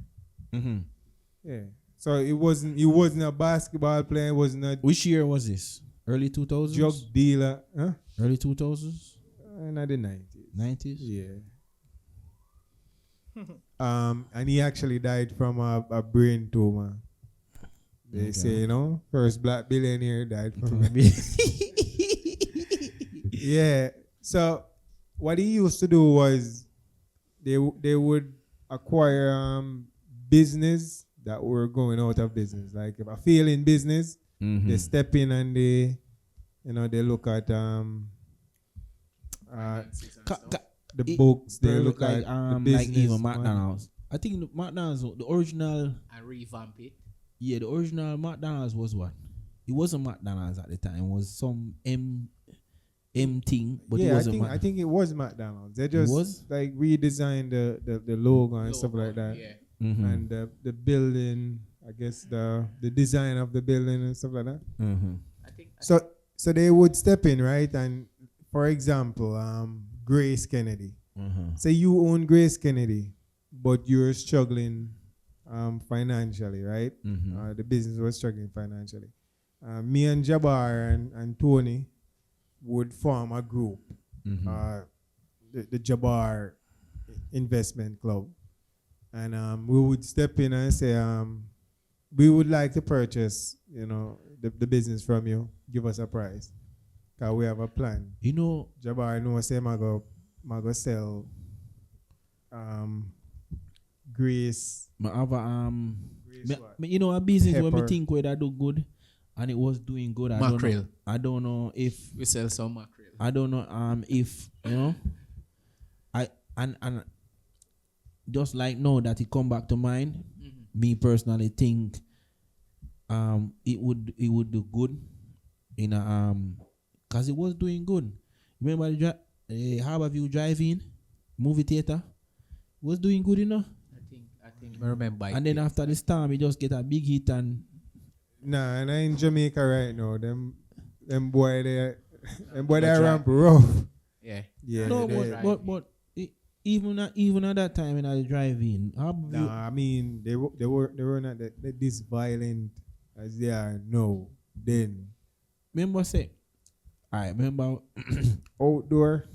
Mm-hmm. Yeah. So he wasn't a basketball player, he wasn't a Which year was this? Early 2000s? drug dealer. Huh? Early 2000s? In the 90s. 90s? Yeah. And he actually died from a brain tumor. They say, first black billionaire died from Yeah. So what he used to do was they would acquire business that were going out of business. Like if I fail in business, they step in and they look at the books, they look at the business. Like even McDonald's. I think the McDonald's, the original. And revamp it. Yeah, the original McDonald's was what? It wasn't McDonald's at the time. It was some M thing, but it wasn't. I think it was McDonald's. They just like redesigned the logo and stuff like that. Yeah. Mm-hmm. And the building, I guess the design of the building and stuff like that. Mm-hmm. So they would step in, right? And for example, Grace Kennedy. Mm-hmm. Say you own Grace Kennedy, but you're struggling financially, right? Mm-hmm. The business was struggling financially. Me and Jabbar and Tony would form a group, the Jabbar Investment Club. And we would step in and say, we would like to purchase, the business from you. Give us a price. Because we have a plan. Jabbar knows say I go sell Grace. I have a business Pepper. where me think where that do good and it was doing good. Mackerel. I don't know if We sell some mackerel. I don't know if I and just like now that it come back to mind, me personally think it would do good in a cause it was doing good. Remember the Harborview Drive-In movie theater? It was doing good, I think I remember. And then after the storm, it just get a big hit and Nah, and I in Jamaica right now. Them boy they ramp rough. Yeah. Yeah. no, but even at that time when I was driving, Nah, I mean they were not this violent as they are now. Then remember say, I remember outdoor.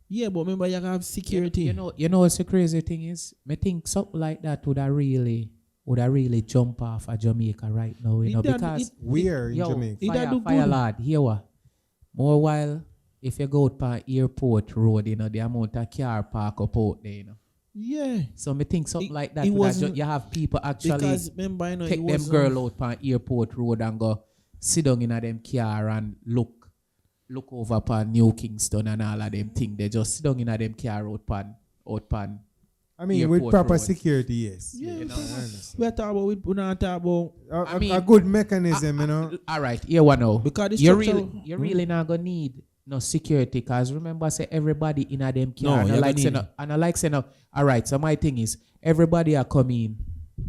yeah, but remember you have security. You know what's the crazy thing is? I think something like that would have really jump off of Jamaica right now, because Where in Jamaica? Fire lad, here what? More while if you go out to airport road, the amount of car park up out there, Yeah. So I think something like that. It wasn't, you have people actually because remember, take them girl out on airport road and go sit down in a them car and look over upon New Kingston and all of them things. They just sit down in a them car out pan. I mean, airport with proper road. security, yes. yeah, we're not talking about A good mechanism, All right, here one now. because the You structure- really not gonna need no security, because remember say everybody in a them car. No, And I like saying all right. So my thing is everybody are coming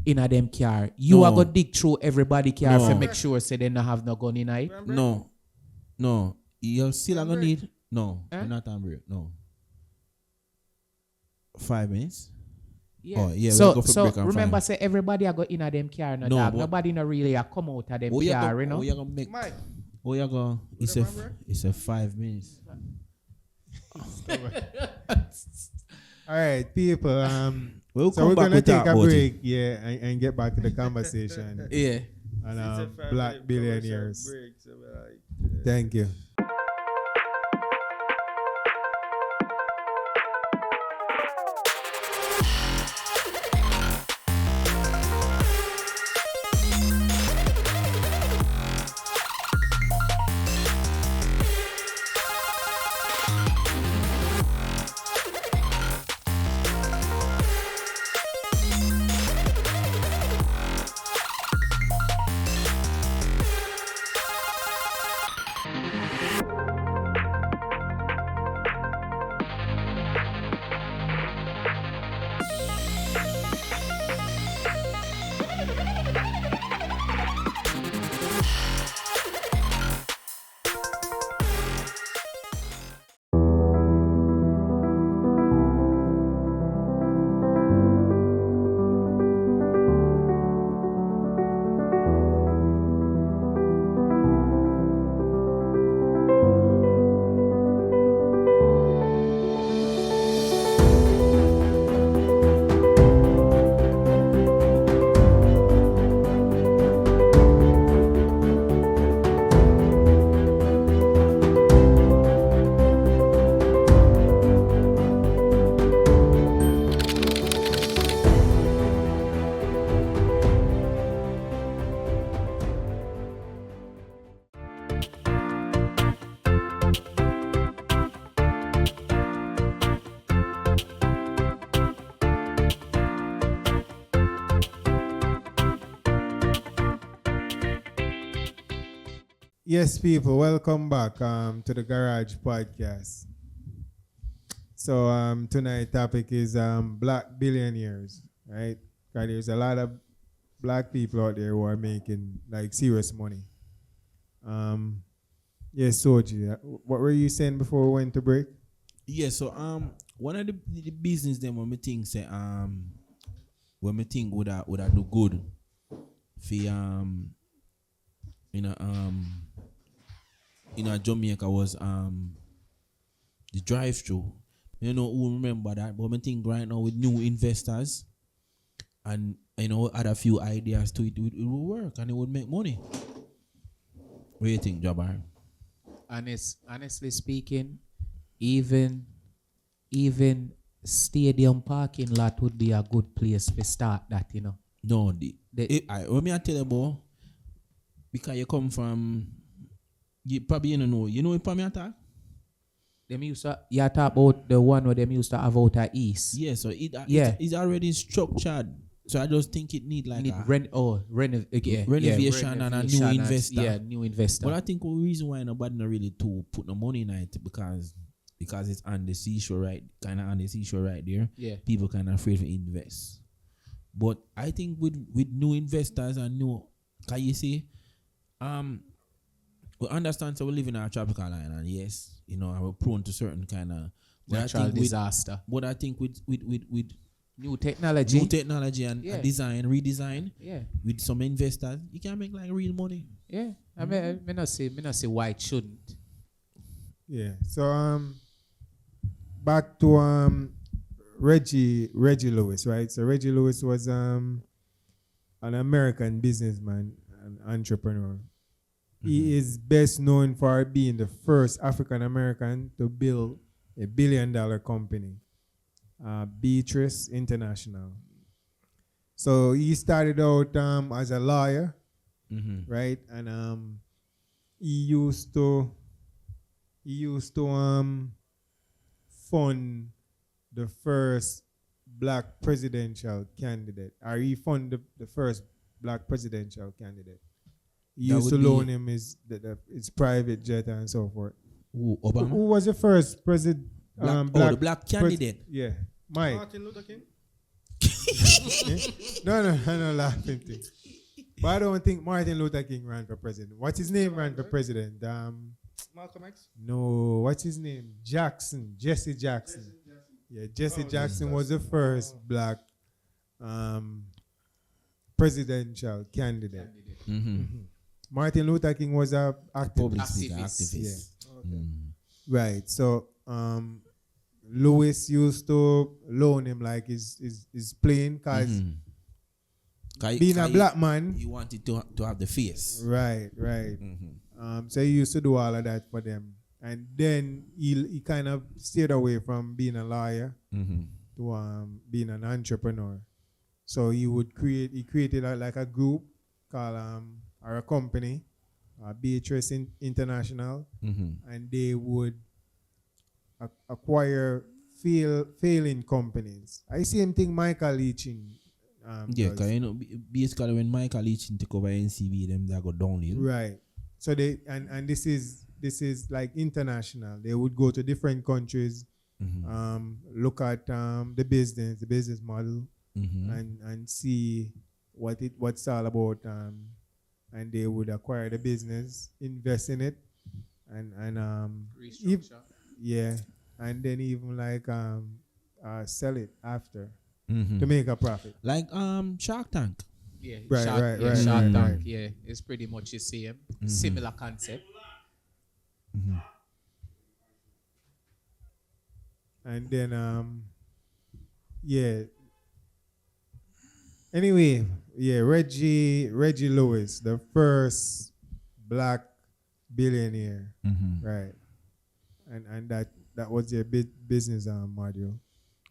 in a them car. You are gonna dig through everybody car No. to make sure say they not have no gun in it. No, you're still gonna need no. Eh? You're not on break. No. 5 minutes. Yeah. Oh, yeah, So we'll go for break and remember find. say everybody are go in a them car. No, No, dog. but- Nobody no really a come out of them Oh, you're car. gonna, You know. oh, you're gonna make. Mike, Oh, you go. It's a 5 minutes. All right, people. We'll So come we're back gonna with take that a about it. break, yeah, and get back to the conversation Yeah. on It's a 5 black minute billionaires. commercial break, so we're like, Thank you. Yes, people, welcome back to the Garage Podcast. So tonight topic is black billionaires, right? 'Cause there's a lot of black people out there who are making like serious money. Yes, Soji, what were you saying before we went to break? Yeah, so one of the business them when me think say when me think would do good for Jamaica was the drive-through. You know who remember that, but me think right now with new investors and add a few ideas to it, it will work and it would make money. What do you think, Jabbar? Honestly speaking, even stadium parking lot would be a good place to start that, you know. No, what me I tell you about, because you come from, you probably know what me attack? Them used to, you talk about the one where them used to have out at East. Yeah, so it's already structured. So I just think it need like renovation and a new investor. Yeah, new investor. But I think the reason why nobody not really to put no money in it because it's on the seashore right there. Yeah. People kind of afraid to invest. But I think with new investors and new, can you see, we understand so we live in a tropical island and yes, we're prone to certain kind of natural disaster. But I think with new technology and redesign, with some investors, you can make like real money. Yeah, I mean, me not say why it shouldn't. Yeah. So back to Reggie Lewis, right? So Reggie Lewis was an American businessman and entrepreneur. Mm-hmm. He is best known for being the first African American to build a $1 billion company, Beatrice International. So he started out as a lawyer, right? And he used to fund the first black presidential candidate, or he funded the first black presidential candidate. He used to loan him his private jet and so forth. Obama? Who was the first president? The black candidate. Yeah, Mike. Martin Luther King? No, laughing thing. But I don't think Martin Luther King ran for president. What's his name ran for president? Malcolm X? No, what's his name? Jesse Jackson. Yeah, Jesse Jackson was the first black presidential candidate. Martin Luther King was a activist. Public speaker, Activist. activist. Right. So Lewis used to loan him like his plane because being a black man. he wanted to have the face. Right. So he used to do all of that for them. And then he kind of steered away from being a lawyer to being an entrepreneur. So he created like a group called or a company, Beatrice International, and they would acquire failing companies. I same thing Michael Leaching. Yeah, does. because you know, basically when Michael Leaching took over NCB, them they go downhill. Right. So they and this is like international. They would go to different countries, look at the business model, and see what's all about. And they would acquire the business, invest in it, and Restructure. and then even like sell it after to make a profit. Like Shark Tank. Yeah, Right, Shark, right, yeah, right, Shark right, Tank, right. yeah, it's pretty much the same. Similar concept. And then anyway, Reggie Lewis, the first black billionaire, right? And that was their business module.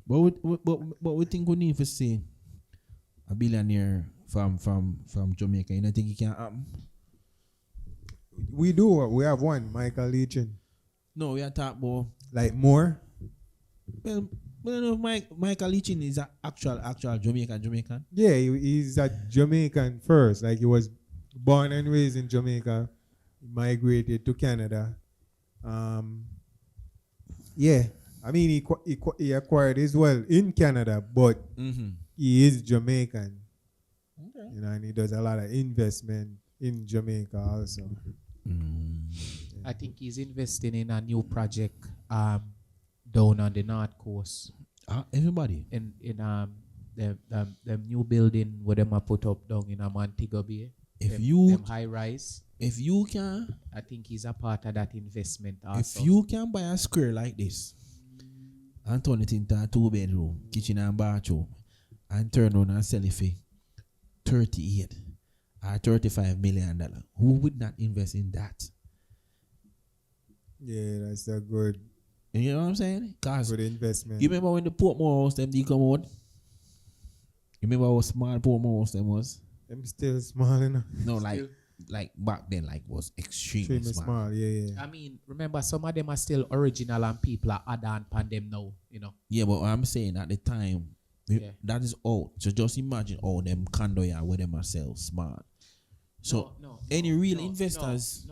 But we think we need to see a billionaire from Jamaica. You don't think it can happen? We do. We have one, Michael Leaching. No, we are talking about. Like more? Well, I don't know if Michael Leaching is an actual Jamaican. Yeah, he's a Jamaican first. Like he was born and raised in Jamaica, migrated to Canada. Yeah, I mean he acquired as well in Canada, but he is Jamaican. Okay. You know, and he does a lot of investment in Jamaica also. I think he's investing in a new project down on the north coast. Everybody. In the new building where them are put up down in Montego Bay. Them high rise. If you can, I think he's a part of that investment also. if you can buy a square like this and turn it into a 2-bedroom, kitchen and bathroom, and turn around and sell it for $38 or $35 million, who would not invest in that? Yeah, that's a good You know what I'm saying? Cause investment. you remember when the Portmore house them did come out? You remember how small Portmore house them was? Them still small enough. No, like back then, like was extremely Extremely small. small, yeah. I mean, remember some of them are still original and people are add on pan them now, you know. Yeah, but I'm saying at the time, Yeah. that is old. So just imagine all them condo yeah where them are sell smart. So any real investors,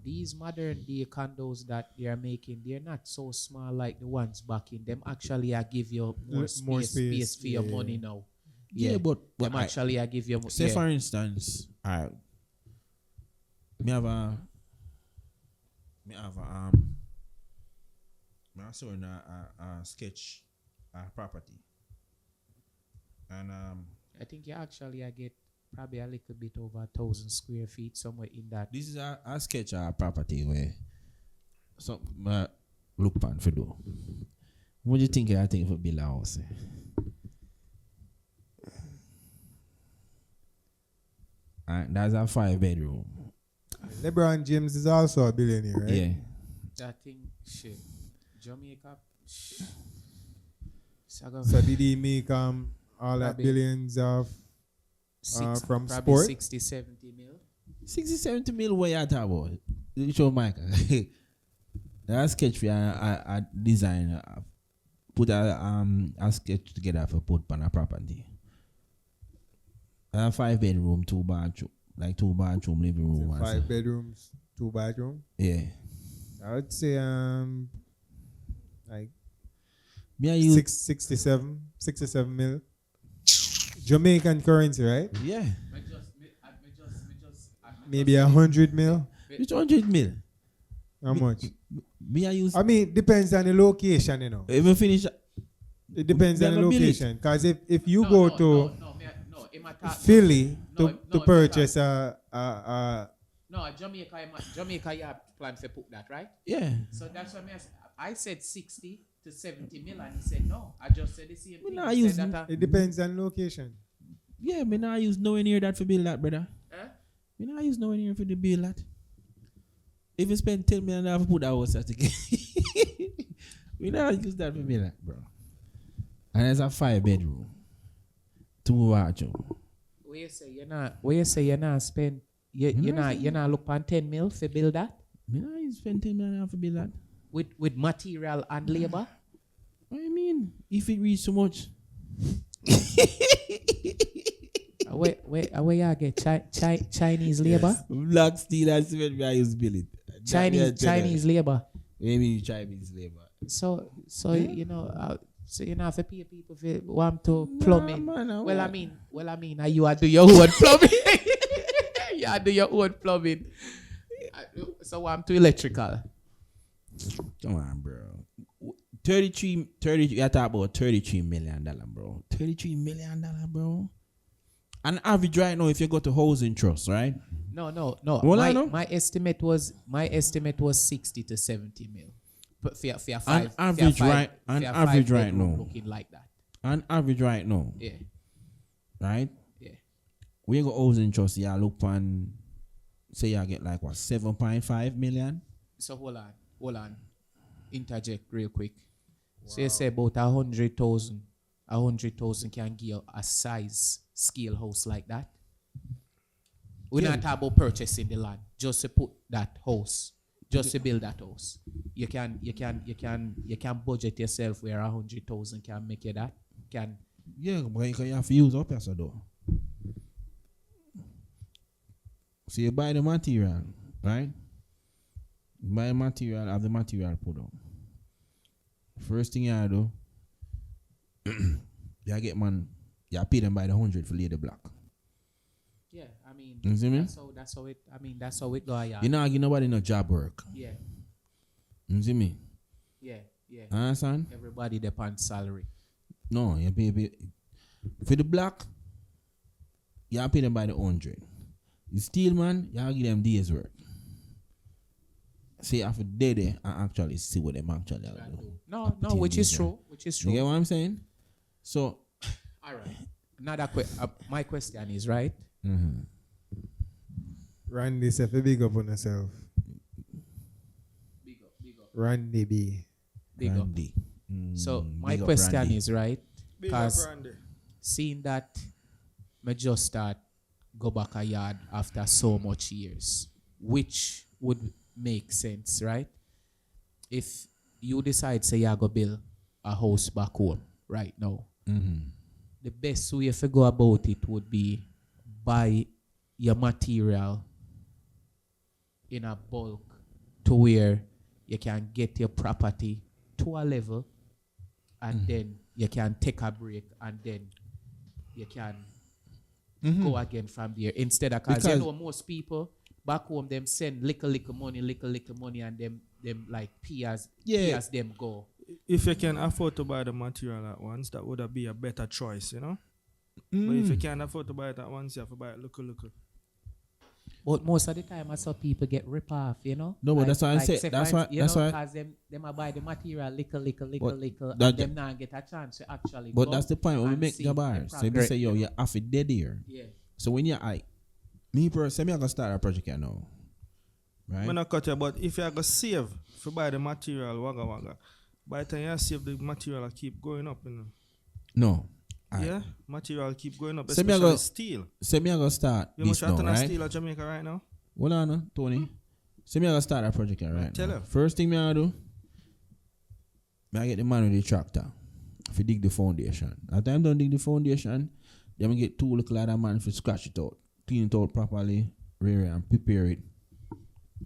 these modern day condos that they are making, they're not so small like the ones back in them. Actually, I give you more space for your money now. yeah, but Them actually I give you say for instance, alright, me have a sketch property, and I think you actually I get probably a little bit over 1,000 square feet somewhere in that. this is a sketch property where some look pan for do. What do you think I think for build a house? That's a 5-bedroom. LeBron James is also a billionaire, right? Yeah. That thing, shit. Jamaica. So did he make all that Probably billions of from probably sport? 60, 70 mil. 60, 70 mil what you talk about? You show Michael. That sketch for a design. Put a sketch together for put on a property. A 5-bedroom, 2-bathroom, like 2-bathroom living room. 5 bedrooms, 2 bathroom. Yeah. I would say like Me and you. 67 mil. Jamaican currency, right? Yeah. Maybe 100 mil. Which 100 mil? How much? Me and you. I mean, depends on the location, you know. If we finish. It depends We on the have a village. location. Because if you go to Philly No, to no, purchase No, Jamaica, you have plan to put that, right? Yeah. So that's what I said 60 to 70 mil, and he said no. I just said the same thing. nah, He use said that, it depends on location. Yeah, me nah use nowhere near that for build that, brother. eh? Me nah use nowhere near for the build that. If you spend 10 million dollars put that house at again. We nah use that for build that, bro. And it's a 5-bedroom. 2 wardrobe. Where you say you're not spend you're not look on 10 mil for build that Me nah use spend 10 million dollars for build that. with material and labor. What you mean? If it reach so much. Where you get Chinese labor? Black steel and cement, me I use build it. Chinese labor. Maybe Chinese labor. So you know so you know have to pay people if you want to plumbing. man, Well, I mean, you are do your own plumbing. You are do your own plumbing. So I'm to electrical. Come on, bro. 30, you talk about $33 million, bro. $33 million, bro. An average right now, if you go to housing trust, right? No. Well, My estimate was 60 to 70 mil. But for An five, average right now. Looking like that. An average right now, Yeah. right? Yeah. We go housing trust, you look on, say you get like what, 7.5 million? So hold on. Interject real quick. So you say about 100,000. 100,000 can give you a size scale house like that. We're not talking about purchasing the land, just to put that house, just to build that house. You can budget yourself where 100,000 can make you that. Yeah, but you have to use up as a door. So you buy the material, right? You buy the material, have the material put on. First thing you do, you get you pay them by the 100 for lay the block. Yeah, I mean, You see me? that's how it go. Yeah. You know, give nobody no job work. Yeah. You see me? Yeah. Understand? Everybody depends salary. No, you pay for the block, you pay them by the 100. You steal, man, you give them days work. See, after they there and actually see what them actually do. No, which is true. You get what I'm saying? So, all right. Another my question is, right? mm-hmm. Randy, say big up on yourself. Big up. Randy B. Big up. Randy. So my Big up, question Randy. is, right? Big up, Because Randy. seeing that me just start go back a yard after so much years, which would make sense, right? If you decide say you go build a house back home right now, Mm-hmm. the best way to go about it would be buy your material in a bulk to where you can get your property to a level and then you can take a break and then you can go again from there. Instead of, because you know most people back home them send little money and them like pay as them go. If you can afford to buy the material at once, that would be a better choice, you know? But if you can't afford to buy it at once, you have to buy it local. But most of the time I saw people get rip off, you know? No, but that's what I'm saying. say That's for why. instance, you That's know, why. because them I buy the material little, that- and them not get a chance to actually But go that's the point when we and make see the the bars. So if you progress, say, yo, you you're half a dead here. Yeah. So when you're me personally, I'm gonna start a project here now. Right? I'm not cut you, but if you go save for buy the material, wagga, by the time you save, the material will keep going up, you know? No. Aight. Yeah? Material keep going up, So me I especially go- steel. So me I gonna start You know this much now, right? right? Steel at Jamaica right now? Hold on, Tony. So me I gonna start a project here right Tell now. her. First thing me I do, me I get the man with the tractor. If you dig the foundation. At the time don't dig the foundation, then I get 2 little other man for scratch it out, clean it out properly, rear it and prepare it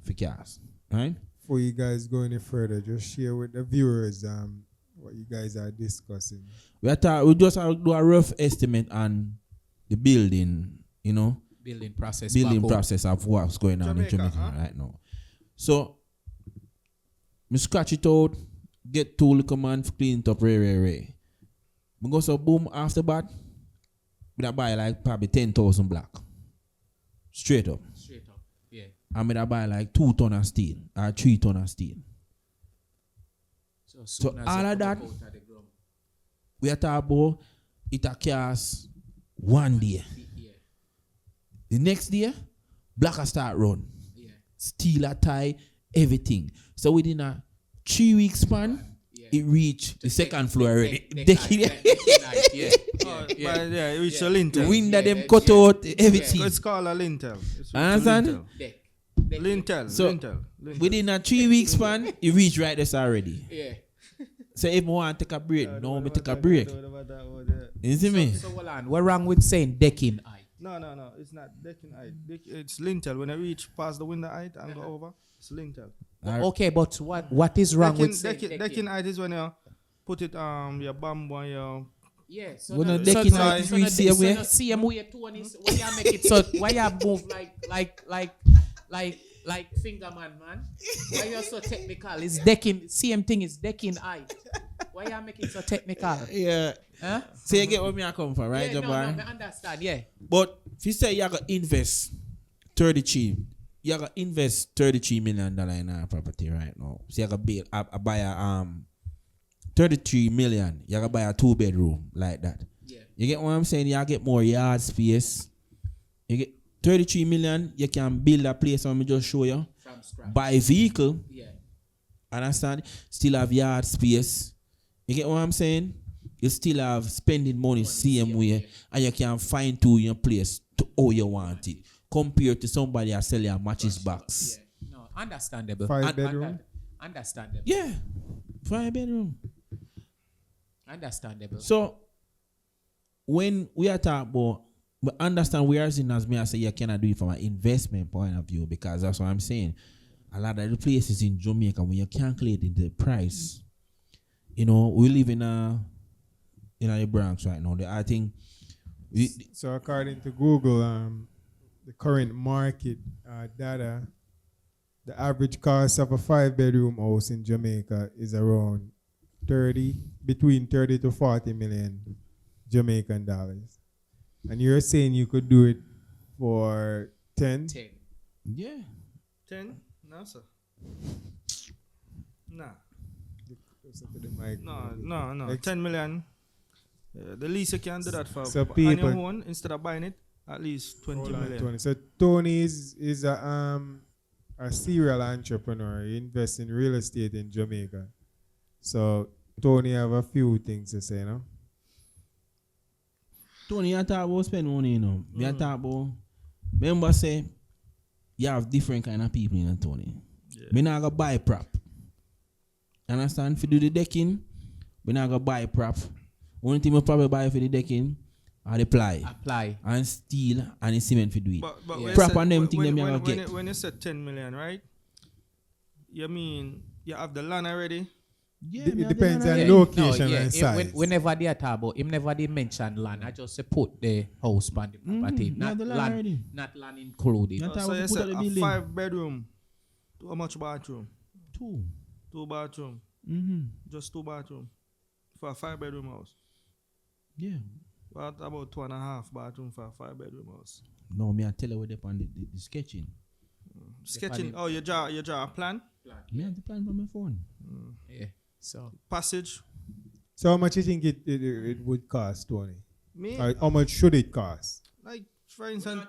for cast. Right? Before you guys go any further, just share with the viewers what you guys are discussing. We just do a rough estimate on the building, you know, Building process. building back home. process of what's going on in Jamaica, Jamaica right now. So, me scratch it out, get 2 little man clean it up, ray. Me go so boom after that, me that buy like probably 10,000 block. Straight up. Straight up. Yeah. And me that buy like 2 ton of steel or 3 ton of steel. So, So soon as all you of come that- up out of the ground. We are talking about it a cast one day. Yeah. The next day, black a start run. Yeah. Steel a tie, everything. So within a 3 week span, Yeah. it reached the second floor already. Decking The height, yeah. Oh, Yeah. but yeah, it reached a lintel. window Yeah, them cut yeah. out, everything. It's called a lintel. It's a Understand? lintel. Deck. Lintel. So- Lintel. Within a 3 week span, it reached right this already. Yeah. So if I want to take a break, no, me take a break. You see me? So hold on. What wrong with saying decking height? No. It's not decking height. It's lintel. When I reach past the window height and go over, it's lintel. Okay, but what is wrong with saying Decking height is when you put it your bamboo and your Yeah, so When no, the decking so height no- is so no- reached same so way. no same way to one is why you make it so why you move like finger man. Why you so technical? It's decking same thing is decking height. Why you make it so technical? Yeah. Huh? So you get where me I come from, right, Yeah, Jabbar? I understand, yeah. But if you say you gotta invest 33, you gotta invest $33 million in our property right now. So you gotta buy a 33 million. You gotta buy a 2-bedroom like that. Yeah. You get what I'm saying? You get more yard space. You get 33 million. You can build a place. Let me just show you. From scratch. Buy a vehicle. Yeah. Understand? Still have yard space. You get what I'm saying? You still have spending money same way, and you can fine tune your place to how you want it. Compared to somebody that sell you a matches box. Yeah. No, understandable. 5-bedroom? Understandable. Yeah. 5-bedroom. Understandable. So when we are talking about, we understand we are seeing as me I say you cannot do it from an investment point of view, because that's what I'm saying. A lot of the places in Jamaica, when you calculate the price, you know, we live in the Bronx right now. I think So according to Google, the current market data, the average cost of a 5-bedroom house in Jamaica is around between 30 to 40 million Jamaican dollars. And you're saying you could do it for 10? 10. yeah. 10? No, sir. Nah. Closer to the mic. No. Ex- 10 million. The least you can do that for So on your people- own, instead of buying it, at least 20 Hold on, million. Tony. So Tony is a serial entrepreneur. He invests in real estate in Jamaica. So Tony have a few things to say, no? Tony, I talk about spend money, you know. Me I talk about, remember say, you have different kind of people in Tony. Yeah. Me not gonna buy prop. Understand? If you do the decking, we not gonna buy prop. Only thing we probably buy for the decking are the ply Apply. and steel and the cement for do it. But Yeah. when you Prop said- and them when- thing them you when- gonna when get. When you said 10 million, right? You mean you have the land already? Yeah, It me have depends the on land the already. location and size. Whenever they talk about him, never they mention land. I just say put the house on the property, Mhm, not yeah, the land land, already. not land included. Yeah. That's how So we you put said out the a building. 5-bedroom. How much bathroom? 2. 2 bathroom. Mm-hmm. Just 2 bathroom. For a 5-bedroom house. Yeah. What about 2.5 bathroom for a 5-bedroom house? No, me I tell you what upon the sketching. Sketching. Oh, you draw a plan? Me have the plan from my phone. Yeah. So Passage. So how much you think it would cost, Tony? Me? Or how much should it cost? Like, for instance,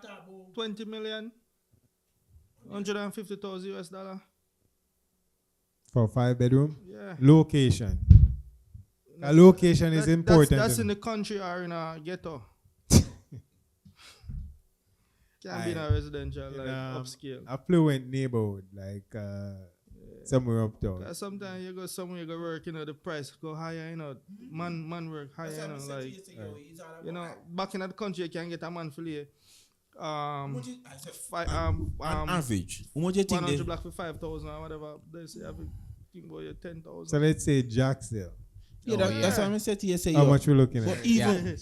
20 million. 150,000 US dollar. For a 5-bedroom? Yeah. Location. A location is important. That's in the country or in a ghetto. Can't be in a residential, like upscale. affluent neighborhood, like somewhere uptown. Cause sometimes you go somewhere, you go work, you know, the price go higher, you know. Man work higher, you know, like, you know, back in the country, you can get a man for you. On Um, average, how much you think 100 they? black for 5,000 or whatever. They say, I think about your 10,000. So let's say Jacksdale. Yeah, that's what I'm saying to you. Say How yo. much we looking But at? even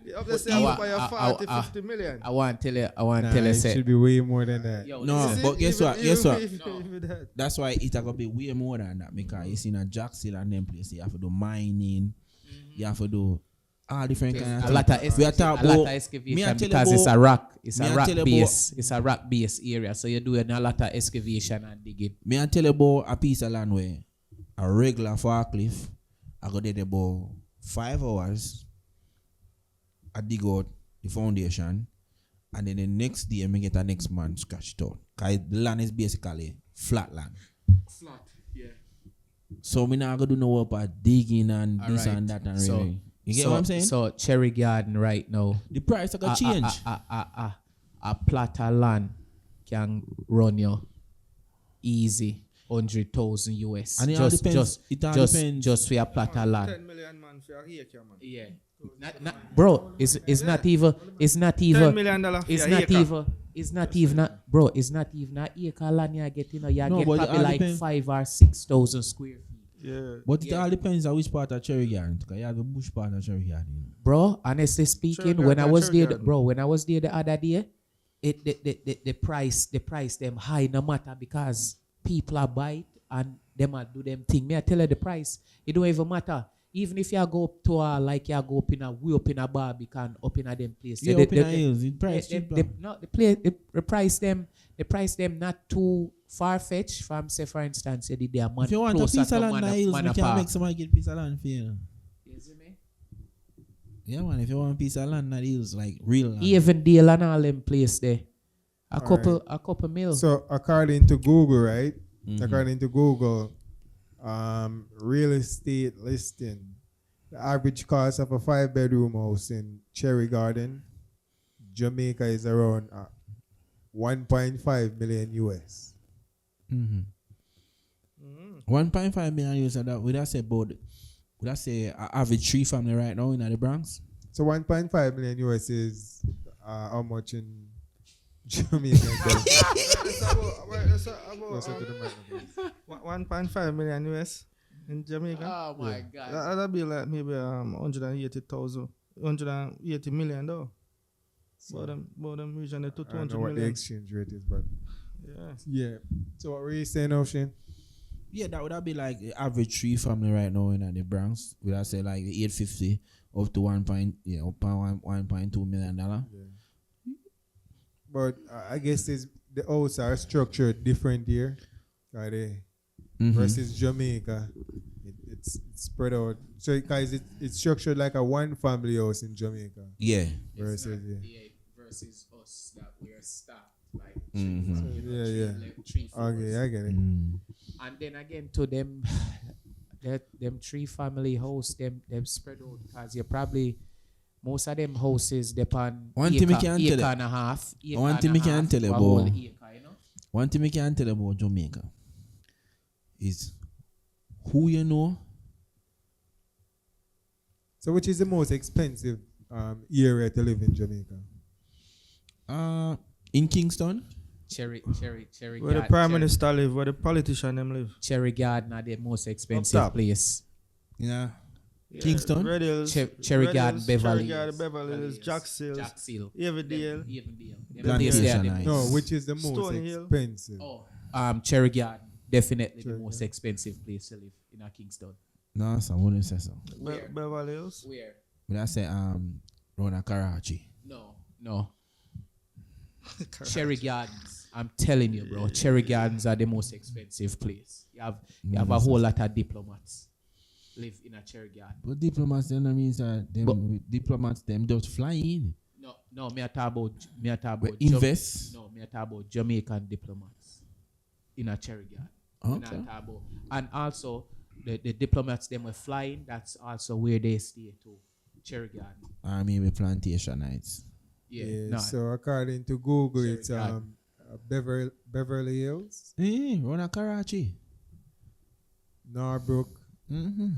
You obviously I have wa- to buy a I- 40, I- 50 million. I want to tell you. I want to Nah, tell you. it Say, should be way more than that. yo, no, listen, but guess what? Guess what? Even that. That's why it gonna be way more than that, because it's in a Jacksonville and them place. You have to do mining, you have to do all different kind of A lot of things. We are talking a lot of about me excavation and tell because you it's a rock. It's me a and rock tell you base. It's a rock base area. So you're doing a lot of excavation and digging. me and tell you about a piece of land where a regular forklift I go there about 5 hours. I dig out the foundation, and then the next day I get a next man scratched out. Cause the land is basically flat land. Flat, yeah. So me not gonna do no work about digging and this Alright. and that and So- really. You get what I'm saying? So Cherry Garden right now, The price I got change. a plot of land can run you easy 100,000 US. And it all depends. It all depends. Just for a plot of land. 10 million man for a acre, man. Yeah. Bro, it's not even $10 million for it's a not acre. even it's not even bro, it's not even an acre land you get, you know, you No, get but it probably all like depend. 5 or 6,000 square feet. Yeah. But it all depends on which part of Cherry Garden. Because you have the bush part of Cherry Garden. Bro, honestly speaking, Cherry when I Garden, was Cherry there, Garden. bro, when I was there the other day, the price them high no matter because people are buy it and them are do them thing. Me I tell you the price, it don't even matter. Even if you go up to like you go up in a way up in a Barbican up in a them place. Yeah, up in the hills. The price cheaper. The price them not too far fetched from say for instance say they are man If you want a closer piece to of land in the hills, we can Manapa. make somebody get a piece of land for you. You see me? Yeah, man. If you want a piece of land in the hills, like real land. Even Dale and all them place there. A Alright. couple mil. So according to Google, right? Mhm. According to Google, real estate listing, the average cost of a 5-bedroom house in Cherry Garden, Jamaica is around 1.5 million US. Mm-hmm. 1.5 million years of that. Would I say about? Would I say average 3 family right now in the Bronx? So 1.5 million US is how much in Jamaica? It's about Closer to the microphone. 1.5 million US in Jamaica. Oh my god. That'd be like maybe 180 million though. About them region to I don't 200 know what the million. exchange rate is, but Yeah. yeah. So what were you saying, Ocean? Yeah, that would be like the average 3 family right now in the Bronx. Would I say like 850 up to 1.2 million dollar? But I guess the houses are structured different here, are they? Mhm. Versus Jamaica. It's spread out. So guys, it's structured like a one family house in Jamaica. Yeah. Versus Versus us that we are stacked like Mhm. yeah. Okay, I get it. Mm. and then again to them them 3 family house them spread out because you probably most of them houses depend One thing we can tell acre you- and a half. One thing we can tell you a whole about- acre, you know? One thing I can tell you about Jamaica is who you know. So which is the most expensive area to live in Jamaica? In Kingston, Cherry Where the Garden. prime minister live, where the politician them live. Cherry Garden are the most expensive top. place. yeah. Yeah, Kingston? Red Hills, Cherry Red Garden, Hills, Beverly Cherry Garden, Hills. Beverly Hills, Jack Seals, Jacksonville. Everdale. Plantation Heights. No, which is the most Stony Hill. expensive? Oh, Cherry Garden, definitely Cherry the most expensive place to live in a Kingston. No, so I wouldn't say so. Where? Beverly Hills. Where? But I say Rona Karachi. No. Cherry Gardens. I'm telling you, bro. Cherry Gardens are the most expensive place. You have a whole lot of diplomats live in a Cherry Garden. But diplomats then means that diplomats them just fly in. No, me a talk about But invest. me a talk about Jamaican diplomats in a Cherry Garden. Me Okay. not talk about- And also the diplomats them were flying. That's also where they stay too. Cherry Garden. I mean with Plantation Heights. Yeah. No. So according to Google, Cherry it's Garden. Beverly Hills, Rona Karachi. Norbrook. Mm-hmm.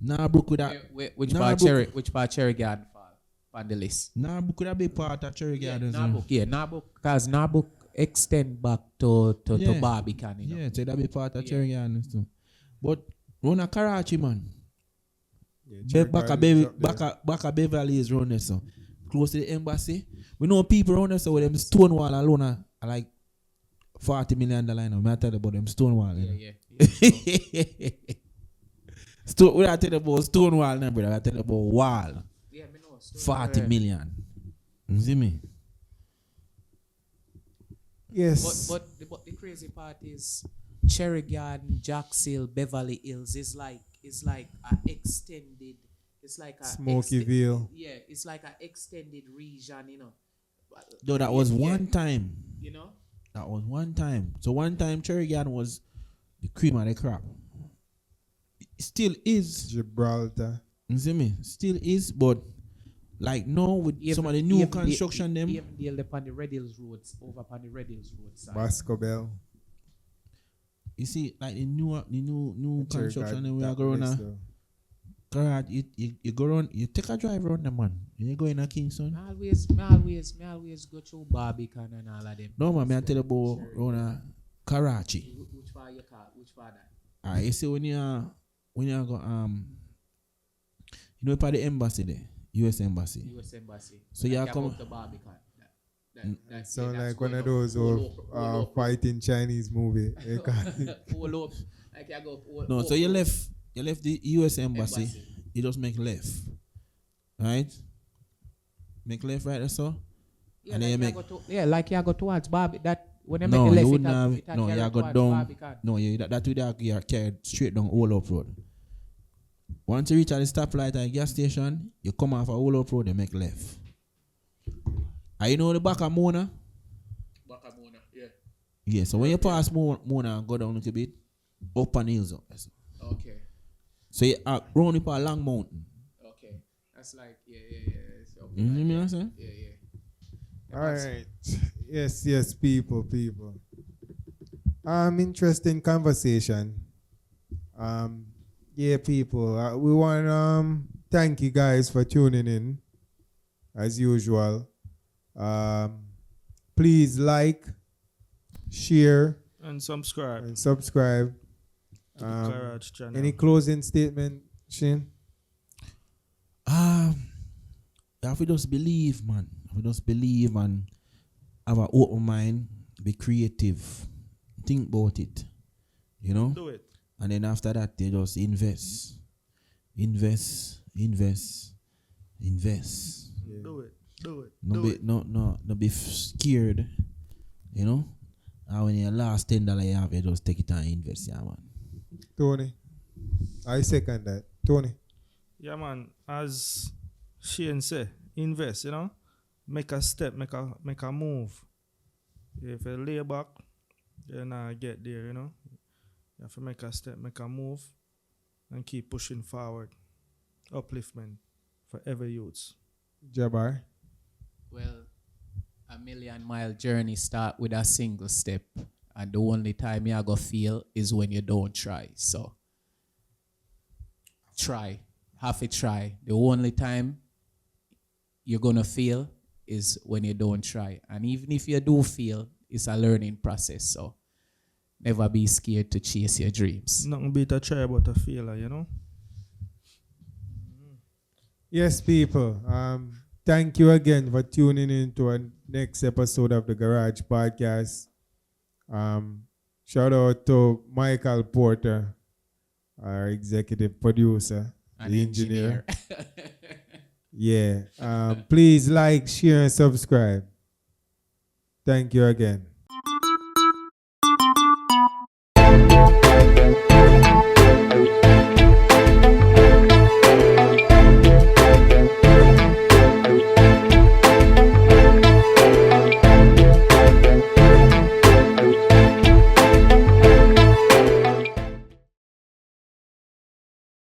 Narbrook could have Which Narbrook- part Cherry Garden fall on the list? Narbrook could have been part of Cherry Gardens. Narbrook, because Narbrook extend back to Yeah. Barbican, you know. Yeah, so that be part of Yeah. Cherry Gardens too. But Rona Karachi, man. Yeah, Be- Cherry back Garden is a up there. back a Beverly is around there, so close to the embassy. We know people around there, so with them Stonewall alone are like $40 million. You know, I tell you about them Stonewall. You know. Yeah. We are telling about Stonewall, now, brother. We are telling about wall. Yeah, me know. 40 million. You see me? Yes. But the crazy part is Cherry Garden, Jax Hill, Beverly Hills is like a extended. It's like a Smokyville. Yeah, it's like a extended region, you know. Though that was one time. You know. That was one time. So one time Cherry Garden was the cream of the crop. It still is. Gibraltar. You see me? Still is, but like now with some of the new construction them. Even deal upon the Red Hills roads, over upon the Red Hills road side. Bascobel. You see, like the new construction them we are going on. God, you go around, you take a drive around them, man. You go in a Kingston. Me always go through Barbican and all of them. No man, I tell you about around Karachi. Which part you call? Which part that? You see when you go you know part of the embassy there, US embassy. So you come up to Barbican. That sound like one of those old fighting Chinese movie. No, so you left the US embassy. You just make left. Right? Make left right so? Yeah, and then like you make like you go towards Barbie. That when you no, make you a wouldn't left, have, no, you go down. No, that would you are carried straight down All Up Road. Once you reach at the stoplight at gas station, you come off a All Up Road and make left. Are you know the back of Mona? Yeah. Yeah, so when you pass Mona and go down a little bit, up on hills up. Okay. So you round up a long mountain. Okay. That's like So, You know what I'm saying? Yeah. All right. Yes, people. Interesting conversation. Yeah, people. We want to thank you guys for tuning in, as usual. Please like, share, And subscribe. to the Garage channel. Any closing statement, Shane? If we just believe, man. If we just believe and have an open mind, be creative, think about it, you know? Do it. And then after that, they just invest. Yeah. No be scared, you know? And when your last $10 you have, you just take it and invest, yeah, man. Tony? I second that. Tony? Yeah, man. As Shane say, invest, you know? Make a step, make a move. If you lay back, you're not get there, you know? You have to make a step, make a move, and keep pushing forward. Upliftment for every youth. Jabbar? Well, a 1,000,000-mile journey start with a single step, and the only time you go feel is when you don't try. So, try, have to try. The only time you're gonna feel is when you don't try, and even if you do feel, it's a learning process. So, never be scared to chase your dreams. Nothing beat a try but a failure, you know? Yes, people. Thank you again for tuning in to our next episode of the Garage Podcast. Shout out to Michael Porter, our executive producer, the engineer. Yeah. Please like, share, and subscribe. Thank you again.